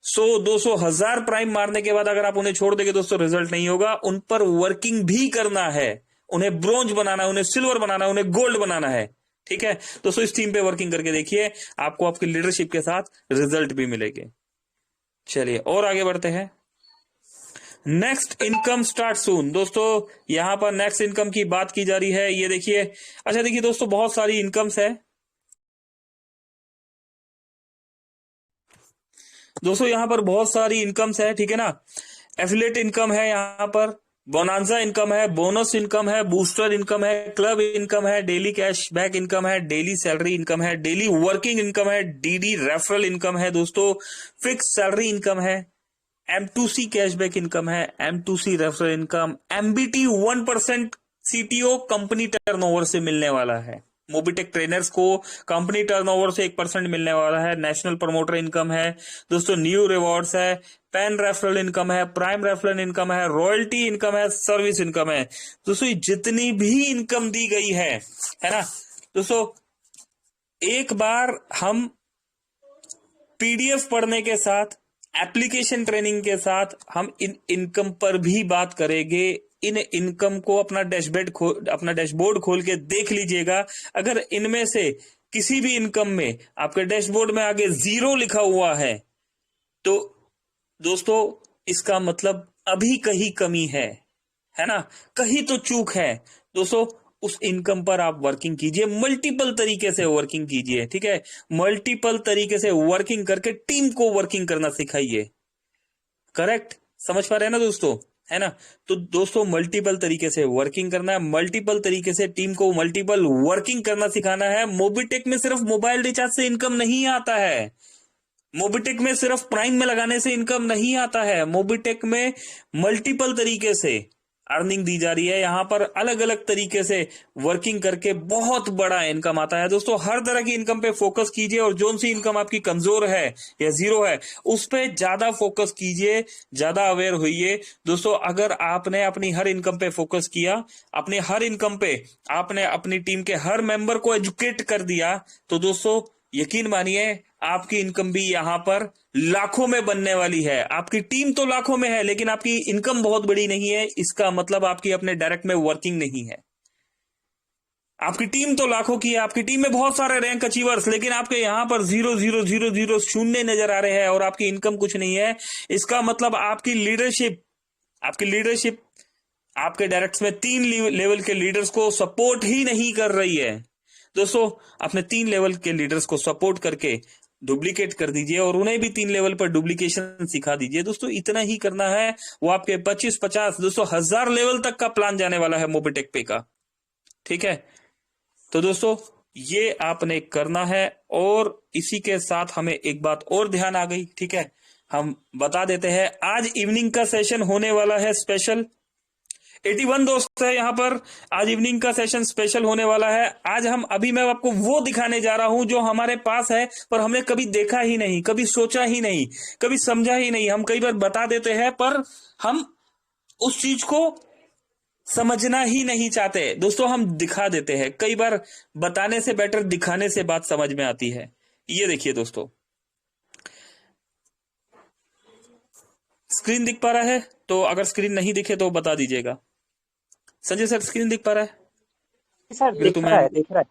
Speaker 3: 100, 200, 1000 प्राइम मारने के बाद अगर आप उन्हें छोड़ देंगे दोस्तों रिजल्ट नहीं होगा। उन पर वर्किंग भी करना है, उन्हें ब्रोंज बनाना है, उन्हें सिल्वर बनाना है, उन्हें गोल्ड बनाना है, ठीक है दोस्तों। इस टीम पे वर्किंग करके देखिए, आपको आपकी लीडरशिप के साथ रिजल्ट भी मिलेंगे। चलिए और आगे बढ़ते हैं। नेक्स्ट इनकम स्टार्ट सून दोस्तों, यहां पर नेक्स्ट इनकम की बात की जा रही है। ये देखिए, अच्छा देखिए दोस्तों, बहुत सारी इनकम्स है दोस्तों, यहां पर बहुत सारी इनकम्स है, ठीक है ना। एफिलिएट इनकम है, यहां पर बोनांजा इनकम है, बोनस इनकम है, बूस्टर इनकम है, क्लब इनकम है, डेली कैशबैक इनकम है, डेली सैलरी इनकम है, डेली वर्किंग इनकम है, डीडी रेफरल इनकम है दोस्तों, फिक्स सैलरी इनकम है, M2C कैशबैक इनकम है, M2C referral income, MBT 1% CTO company turnover से मिलने वाला है। मोबिटेक ट्रेनर्स को कंपनी टर्नओवर से 1% मिलने वाला है। नेशनल प्रमोटर इनकम है दोस्तों, न्यू रिवॉर्ड्स है, पेन रेफरल इनकम है, प्राइम रेफरल इनकम है, रॉयल्टी इनकम है, सर्विस इनकम है दोस्तों। जितनी भी इनकम दी गई है ना दोस्तों, एक बार हम PDF पढ़ने के साथ, एप्लीकेशन ट्रेनिंग के साथ हम इन इनकम पर भी बात करेंगे। इन इनकम को अपना डैशबोर्ड खोल के देख लीजिएगा। अगर इनमें से किसी भी इनकम में आपके डैशबोर्ड में आगे 0 लिखा हुआ है तो दोस्तों इसका मतलब अभी कहीं कमी है ना, कहीं तो चूक है दोस्तों। उस इनकम पर आप वर्किंग कीजिए, मल्टीपल तरीके से वर्किंग कीजिए, ठीक है। मल्टीपल तरीके से वर्किंग करके टीम को वर्किंग करना सिखाइए। करेक्ट, समझ पा रहे हैं ना दोस्तों, है ना। तो दोस्तों मल्टीपल तरीके से वर्किंग करना है, मल्टीपल तरीके से टीम को मल्टीपल वर्किंग करना सिखाना है। मोबिटेक में सिर्फ मोबाइल रिचार्ज से इनकम नहीं आता है, मोबिटेक में सिर्फ प्राइम में लगाने से इनकम नहीं आता है। मोबिटेक में मल्टीपल तरीके से अर्निंग दी जा रही है। यहां पर अलग अलग तरीके से वर्किंग करके बहुत बड़ा इनकम आता है दोस्तों। हर तरह की इनकम पे फोकस कीजिए और जो सी इनकम आपकी कमजोर है या 0 है उस पे ज्यादा फोकस कीजिए, ज्यादा अवेयर होइए दोस्तों। अगर आपने अपनी हर इनकम पे फोकस किया, अपनी हर इनकम पे आपने अपनी टीम के हर मेंबर को एजुकेट कर दिया तो दोस्तों यकीन मानिए आपकी इनकम भी यहां पर लाखों में बनने वाली है। आपकी टीम तो लाखों में है लेकिन आपकी इनकम बहुत बड़ी नहीं है, इसका मतलब आपकी अपने डायरेक्ट में वर्किंग नहीं है। आपकी टीम तो लाखों की है, आपकी टीम में बहुत सारे रैंक अचीवर्स, लेकिन आपके यहां पर 0 0 0 0 शून्य नजर आ रहे हैं और आपकी इनकम कुछ नहीं है। इसका मतलब आपकी लीडरशिप आपके डायरेक्ट्स में 3 लेवल के लीडर्स को सपोर्ट ही नहीं कर रही है। दोस्तों, अपने 3 लेवल के लीडर्स को सपोर्ट करके डुप्लीकेट कर दीजिए और उन्हें भी 3 लेवल पर डुप्लीकेशन सिखा दीजिए। दोस्तों, इतना ही करना है। वो आपके 25, 50, 1000 लेवल तक का प्लान जाने वाला है मोबिटेक पे का। ठीक है, तो दोस्तों ये आपने करना है। और इसी के साथ हमें एक बात और ध्यान आ गई। ठीक है, हम बता देते हैं, आज इवनिंग का सेशन होने वाला है स्पेशल। 81 दोस्त है यहाँ पर। आज इवनिंग का सेशन स्पेशल होने वाला है। आज अभी मैं आपको वो दिखाने जा रहा हूं जो हमारे पास है पर हमने कभी देखा ही नहीं, कभी सोचा ही नहीं, कभी समझा ही नहीं। हम कई बार बता देते हैं पर हम उस चीज को समझना ही नहीं चाहते। दोस्तों, हम दिखा देते हैं। कई बार बताने से बेटर दिखाने से बात समझ में आती है। ये देखिए दोस्तों, स्क्रीन दिख पा रहा है? तो अगर स्क्रीन नहीं दिखे तो बता दीजिएगा। संजय सर, स्क्रीन दिख पा रहा है?
Speaker 2: सर
Speaker 3: ये तो
Speaker 2: दिख
Speaker 3: मैं
Speaker 2: रहा है, दिख रहा है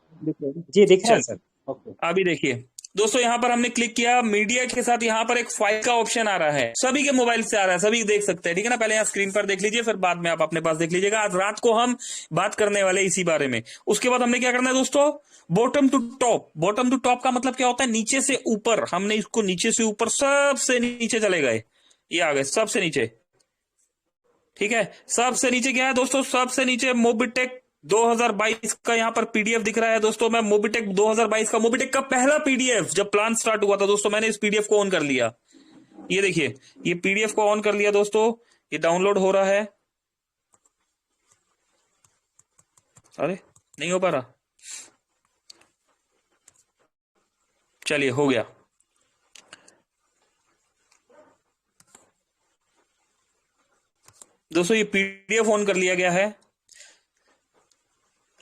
Speaker 2: जी, दिख रहा है
Speaker 3: चल
Speaker 2: सर। ओके।
Speaker 3: अभी देखिए दोस्तों, यहाँ पर हमने क्लिक किया, मीडिया के साथ यहाँ पर एक फाइल का ऑप्शन आ रहा है। सभी के मोबाइल से आ रहा है, सभी देख सकते हैं। ठीक है ना, पहले यहाँ स्क्रीन पर देख लीजिए, फिर बाद में आप अपने पास देख लीजिएगा। आज रात को हम बात करने वाले इसी बारे में। उसके बाद हमने क्या करना है दोस्तों, bottom to top. Bottom to top का मतलब क्या होता है? नीचे से ऊपर। हमने इसको नीचे से ऊपर, सबसे नीचे चले गए। ये आ गए सबसे नीचे। ठीक है, सबसे नीचे क्या है दोस्तों? सबसे नीचे मोबिटेक 2022 का यहाँ पर पीडीएफ दिख रहा है दोस्तों। मैं मोबिटेक 2022 का, मोबिटेक का पहला पीडीएफ जब प्लान स्टार्ट हुआ था दोस्तों, मैंने इस पीडीएफ को ऑन कर लिया। ये देखिए, ये पीडीएफ को ऑन कर लिया दोस्तों। ये डाउनलोड हो रहा है। अरे नहीं हो पा रहा, चलिए हो गया। दोस्तों, ये पीडीएफ ऑन कर लिया गया है।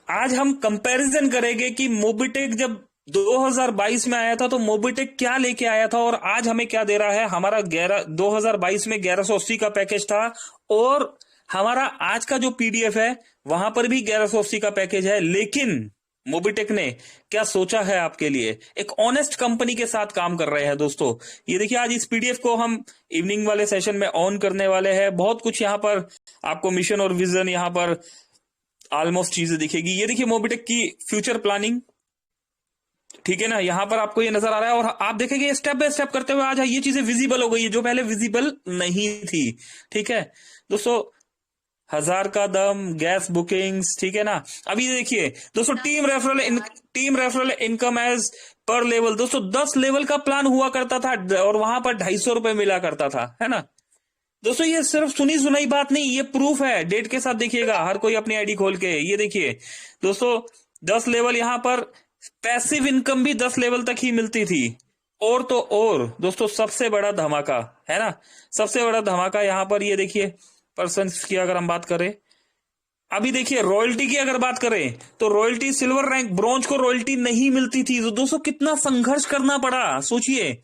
Speaker 3: आज हम कंपैरिजन करेंगे कि मोबिटेक जब 2022 में आया था तो मोबिटेक क्या लेके आया था और आज हमें क्या दे रहा है। हमारा 2022 में 1180 का पैकेज था और हमारा आज का जो पीडीएफ है वहां पर भी 1180 का पैकेज है। लेकिन मोबिटेक ने क्या सोचा है आपके लिए, एक ऑनेस्ट कंपनी के साथ काम कर रहे हैं दोस्तों। ये देखिए, आज इस पीडीएफ को हम इवनिंग वाले सेशन में ऑन करने वाले हैं। बहुत कुछ यहाँ पर आपको मिशन और विजन यहाँ पर ऑलमोस्ट चीजें दिखेगी। ये देखिए मोबिटेक की फ्यूचर प्लानिंग। ठीक है ना, यहां पर आपको ये नजर आ रहा है और आप देखेंगे स्टेप बाय स्टेप करते हुए आज ये चीजें विजिबल हो गई है जो पहले विजिबल नहीं थी। ठीक है दोस्तों, 1000 का दम, गैस बुकिंग्स। ठीक है ना, अभी देखिए दोस्तों, team referral income as per level. दोस्तों 10 लेवल का प्लान हुआ करता था और वहां पर 250 रुपए मिला करता था, है ना दोस्तों। ये सिर्फ सुनी सुनाई बात नहीं, ये प्रूफ है। डेट के साथ देखिएगा, हर कोई अपनी आईडी खोल के। ये देखिए दोस्तों, 10 लेवल यहां पर पैसिव इनकम भी 10 लेवल तक ही मिलती थी। और तो और दोस्तों, सबसे बड़ा धमाका है ना, सबसे बड़ा धमाका यहां पर ये देखिए, पर्सन की अगर हम बात करें, अभी देखिए रॉयल्टी की अगर बात करें तो रॉयल्टी सिल्वर रैंक, ब्रॉन्ज को रॉयल्टी नहीं मिलती थी। तो दोस्तों कितना संघर्ष करना पड़ा, सोचिए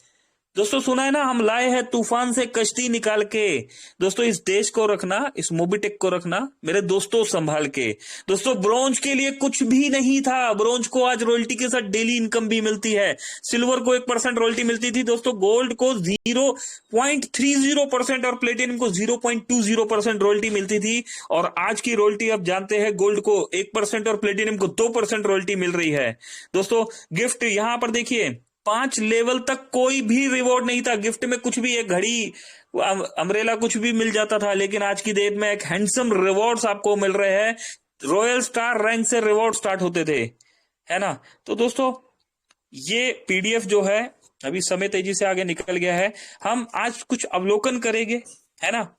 Speaker 3: दोस्तों। सुना है ना, हम लाए हैं तूफान से कश्ती निकाल के। दोस्तों इस देश को रखना, इस मोबिटेक को रखना मेरे दोस्तों संभाल के। दोस्तों ब्रॉन्ज के लिए कुछ भी नहीं था, ब्रॉन्ज को आज रॉयल्टी के साथ डेली इनकम भी मिलती है। सिल्वर को 1% रॉयल्टी मिलती थी दोस्तों, गोल्ड को 0.30% और प्लेटिनम को 0.20% रॉयल्टी मिलती थी। और आज की रॉयल्टी आप जानते हैं, गोल्ड को 1% और प्लेटिनम को 2% रॉयल्टी मिल रही है। दोस्तों गिफ्ट यहां पर देखिए, 5 लेवल तक कोई भी रिवॉर्ड नहीं था। गिफ्ट में कुछ भी, एक घड़ी, अम्ब्रेला, कुछ भी मिल जाता था। लेकिन आज की डेट में एक हैंडसम रिवॉर्ड्स आपको मिल रहे हैं। रॉयल स्टार रैंक से रिवॉर्ड स्टार्ट होते थे, है ना। तो दोस्तों ये पीडीएफ जो है, अभी समय तेजी से आगे निकल गया है। हम आज कुछ अवलोकन करेंगे, है ना।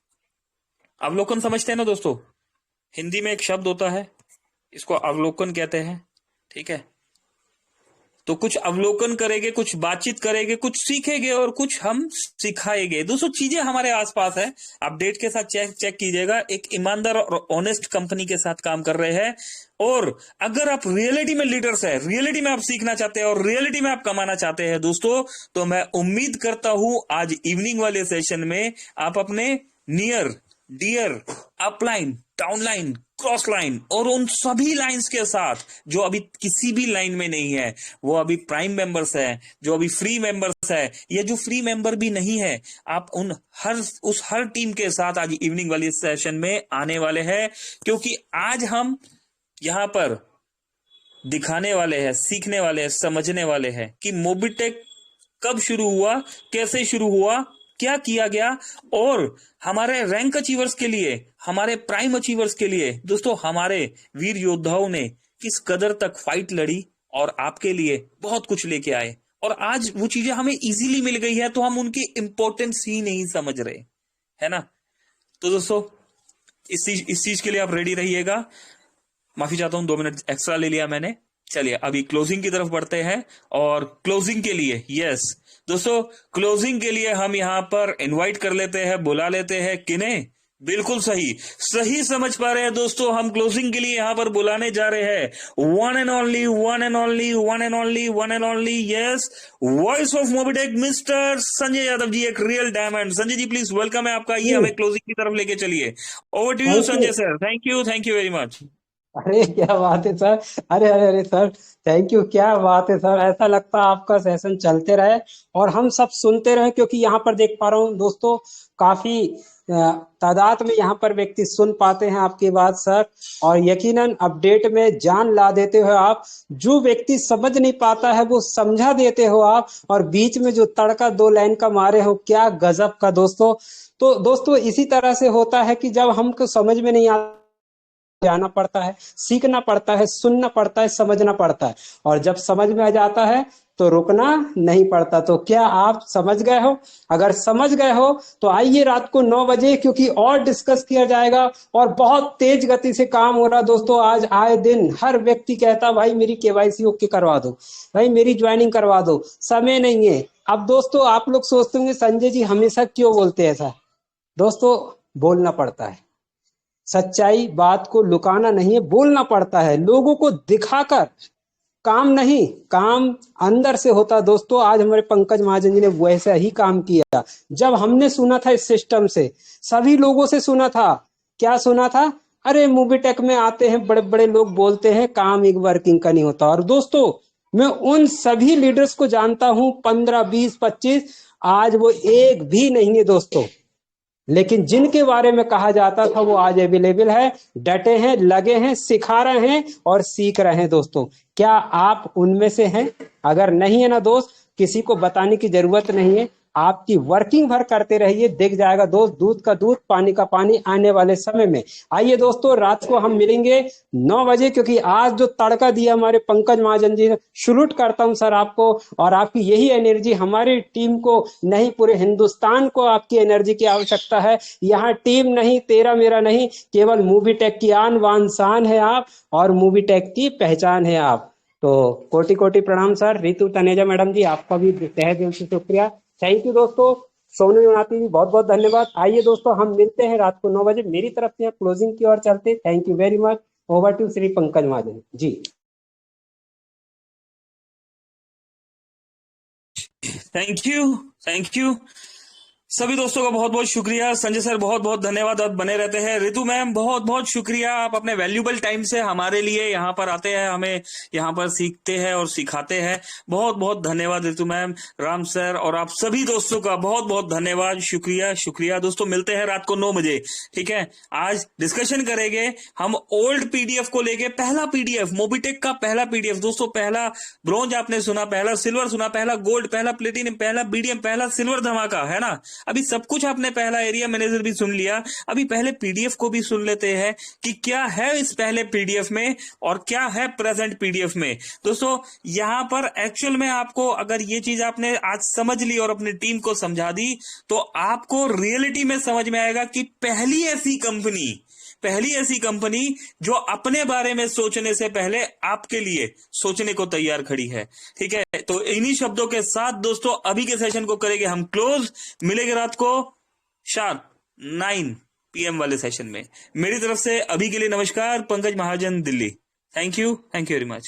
Speaker 3: अवलोकन समझते हैं ना दोस्तों, हिंदी में एक शब्द होता है, इसको अवलोकन कहते हैं। ठीक है, तो कुछ अवलोकन करेंगे, कुछ बातचीत करेंगे, कुछ सीखेंगे और कुछ हम सिखाएंगे। दोस्तों चीजें हमारे आसपास है, आप डेट के साथ चेक कीजिएगा। एक ईमानदार और ऑनेस्ट कंपनी के साथ काम कर रहे हैं। और अगर आप रियलिटी में लीडर्स है, रियलिटी में आप सीखना चाहते हैं और रियलिटी में आप कमाना चाहते हैं दोस्तों, तो मैं उम्मीद करता हूं आज इवनिंग वाले सेशन में आप अपने near, dear, upline, downline, cross line, और उन सभी लाइंस के साथ जो अभी किसी भी लाइन में नहीं है, वो अभी प्राइम मेंबर्स है, जो अभी फ्री मेंबर्स है, या जो फ्री मेंबर भी नहीं है, आप हर टीम के साथ आज इवनिंग वाली सेशन में आने वाले हैं, क्योंकि आज हम यहां पर दिखाने वाले हैं, सीखने वाले हैं, समझने वाले हैं कि मोबिटेक कब शुरू हुआ, कैसे शुरू हुआ, क्या किया गया, और हमारे रैंक अचीवर्स के लिए, हमारे प्राइम अचीवर्स के लिए दोस्तों हमारे वीर योद्धाओं ने किस कदर तक फाइट लड़ी और आपके लिए बहुत कुछ लेके आए, और आज वो चीजें हमें इजीली मिल गई है तो हम उनकी इंपॉर्टेंस ही नहीं समझ रहे, है ना। तो दोस्तों इस चीज के लिए आप रेडी रहिएगा। माफी चाहता हूं, 2 मिनट एक्स्ट्रा ले लिया मैंने। चलिए अभी क्लोजिंग की तरफ बढ़ते हैं, और क्लोजिंग के लिए यस दोस्तों, क्लोजिंग के लिए हम यहां पर इनवाइट कर लेते हैं, बुला लेते हैं किन्हें, बिल्कुल सही समझ पा रहे हैं दोस्तों, हम क्लोजिंग के लिए यहां पर बुलाने जा रहे हैं one and only yes, voice of Mobitech mister Sanjay Yadav ji, एक real diamond. Sanjay ji please welcome है आपका, ये हमें क्लोजिंग की तरफ लेके चलिए। Over to you Sanjay sir. Thank you very much.
Speaker 2: अरे क्या बात है सर। अरे सर, थैंक यू। क्या बात है सर, ऐसा लगता है आपका सेशन चलते रहे और हम सब सुनते रहे, क्योंकि यहाँ पर देख पा रहा हूँ दोस्तों, काफी तादाद में यहाँ पर व्यक्ति सुन पाते हैं आपकी बात सर, और यकीनन अपडेट में जान ला देते हो आप। जो व्यक्ति समझ नहीं पाता है वो समझा देते हो आप, और बीच में जो तड़का 2 लाइन का मारे हो, क्या गजब का दोस्तों। तो दोस्तों इसी तरह से होता है कि जब हमको समझ में नहीं आता, जाना पड़ता है, सीखना पड़ता है, सुनना पड़ता है, समझना पड़ता है, और जब समझ में आ जाता है तो रुकना नहीं पड़ता। तो क्या आप समझ गए हो? अगर समझ गए हो तो आइए रात को 9 बजे, क्योंकि और डिस्कस किया जाएगा, और बहुत तेज गति से काम हो रहा दोस्तों। आज आए दिन हर व्यक्ति कहता भाई मेरी केवाईसी ओके करवा दो, भाई मेरी ज्वाइनिंग करवा दो, समय नहीं है। अब दोस्तों आप लोग सोचते होंगे संजय जी हमेशा क्यों बोलते हैं ऐसा। दोस्तों बोलना पड़ता है, सच्चाई बात को लुकाना नहीं है, बोलना पड़ता है, लोगों को दिखाकर काम नहीं, काम अंदर से होता दोस्तों। आज हमारे पंकज महाजन जी ने वैसा ही काम किया। जब हमने सुना था इस सिस्टम से, सभी लोगों से सुना था, क्या सुना था, अरे मोबिटेक में आते हैं बड़े बड़े लोग, बोलते हैं काम एक वर्किंग का नहीं होता। और दोस्तों मैं उन सभी लीडर्स को जानता हूं, 15, 20, 25, आज वो एक भी नहीं है दोस्तों, लेकिन जिनके बारे में कहा जाता था वो आज अवेलेबल है, डटे हैं, लगे हैं, सिखा रहे हैं और सीख रहे हैं दोस्तों। क्या आप उनमें से हैं? अगर नहीं है ना दोस्त, किसी को बताने की जरूरत नहीं है, आपकी वर्किंग भर करते रहिए, दिख जाएगा दोस्त, दूध का दूध पानी का पानी आने वाले समय में। आइए दोस्तों रात को हम मिलेंगे 9 बजे, क्योंकि आज जो तड़का दिया हमारे पंकज महाजन जी ने, सैल्यूट करता हूं सर आपको। और आपकी यही एनर्जी हमारी टीम को नहीं, पूरे हिंदुस्तान को आपकी एनर्जी की आवश्यकता है। यहाँ टीम नहीं, तेरा मेरा नहीं, केवल मोबिटेक की आन बान शान है आप, और मोबिटेक की पहचान है आप। तो कोटि कोटि प्रणाम सर। रितु तनेजा मैडम जी आपका भी तहे दिल से शुक्रिया, थैंक यू दोस्तों। सोनू नाती जी बहुत बहुत धन्यवाद। आइए दोस्तों हम मिलते हैं रात को 9 बजे। मेरी तरफ से क्लोजिंग की ओर चलते। Thank you very much. Over to Shri Pankaj Mahajan ji.
Speaker 3: Thank you सभी दोस्तों का बहुत बहुत शुक्रिया। संजय सर बहुत बहुत धन्यवाद, आप बने रहते हैं। रितु मैम बहुत बहुत शुक्रिया, आप अपने वैल्यूबल टाइम से हमारे लिए यहाँ पर आते हैं, हमें यहाँ पर सीखते हैं और सिखाते हैं। बहुत बहुत धन्यवाद रितु मैम, राम सर और आप सभी दोस्तों का बहुत बहुत धन्यवाद, शुक्रिया दोस्तों। मिलते हैं रात को 9 बजे, ठीक है। आज डिस्कशन करेंगे हम ओल्ड पीडीएफ को लेके, पहला पीडीएफ मोबिटेक का पहला पीडीएफ दोस्तों, पहला ब्रॉन्ज आपने सुना, पहला सिल्वर सुना, पहला गोल्ड, पहला प्लेटिनम, पहला बीडीएम, पहला सिल्वर धमाका, है ना। अभी सब कुछ आपने पहला एरिया मैनेजर भी सुन लिया, अभी पहले पीडीएफ को भी सुन लेते हैं कि क्या है इस पहले पीडीएफ में और क्या है प्रेजेंट पीडीएफ में। दोस्तों यहां पर एक्चुअल में आपको अगर ये चीज आपने आज समझ ली और अपनी टीम को समझा दी, तो आपको रियलिटी में समझ में आएगा कि पहली ऐसी कंपनी जो अपने बारे में सोचने से पहले आपके लिए सोचने को तैयार खड़ी है, ठीक है। तो इन्हीं शब्दों के साथ दोस्तों अभी के सेशन को करेंगे हम क्लोज। मिलेंगे रात को शार्प 9 PM वाले सेशन में। मेरी तरफ से अभी के लिए नमस्कार। Pankaj Mahajan, Delhi. Thank you very much.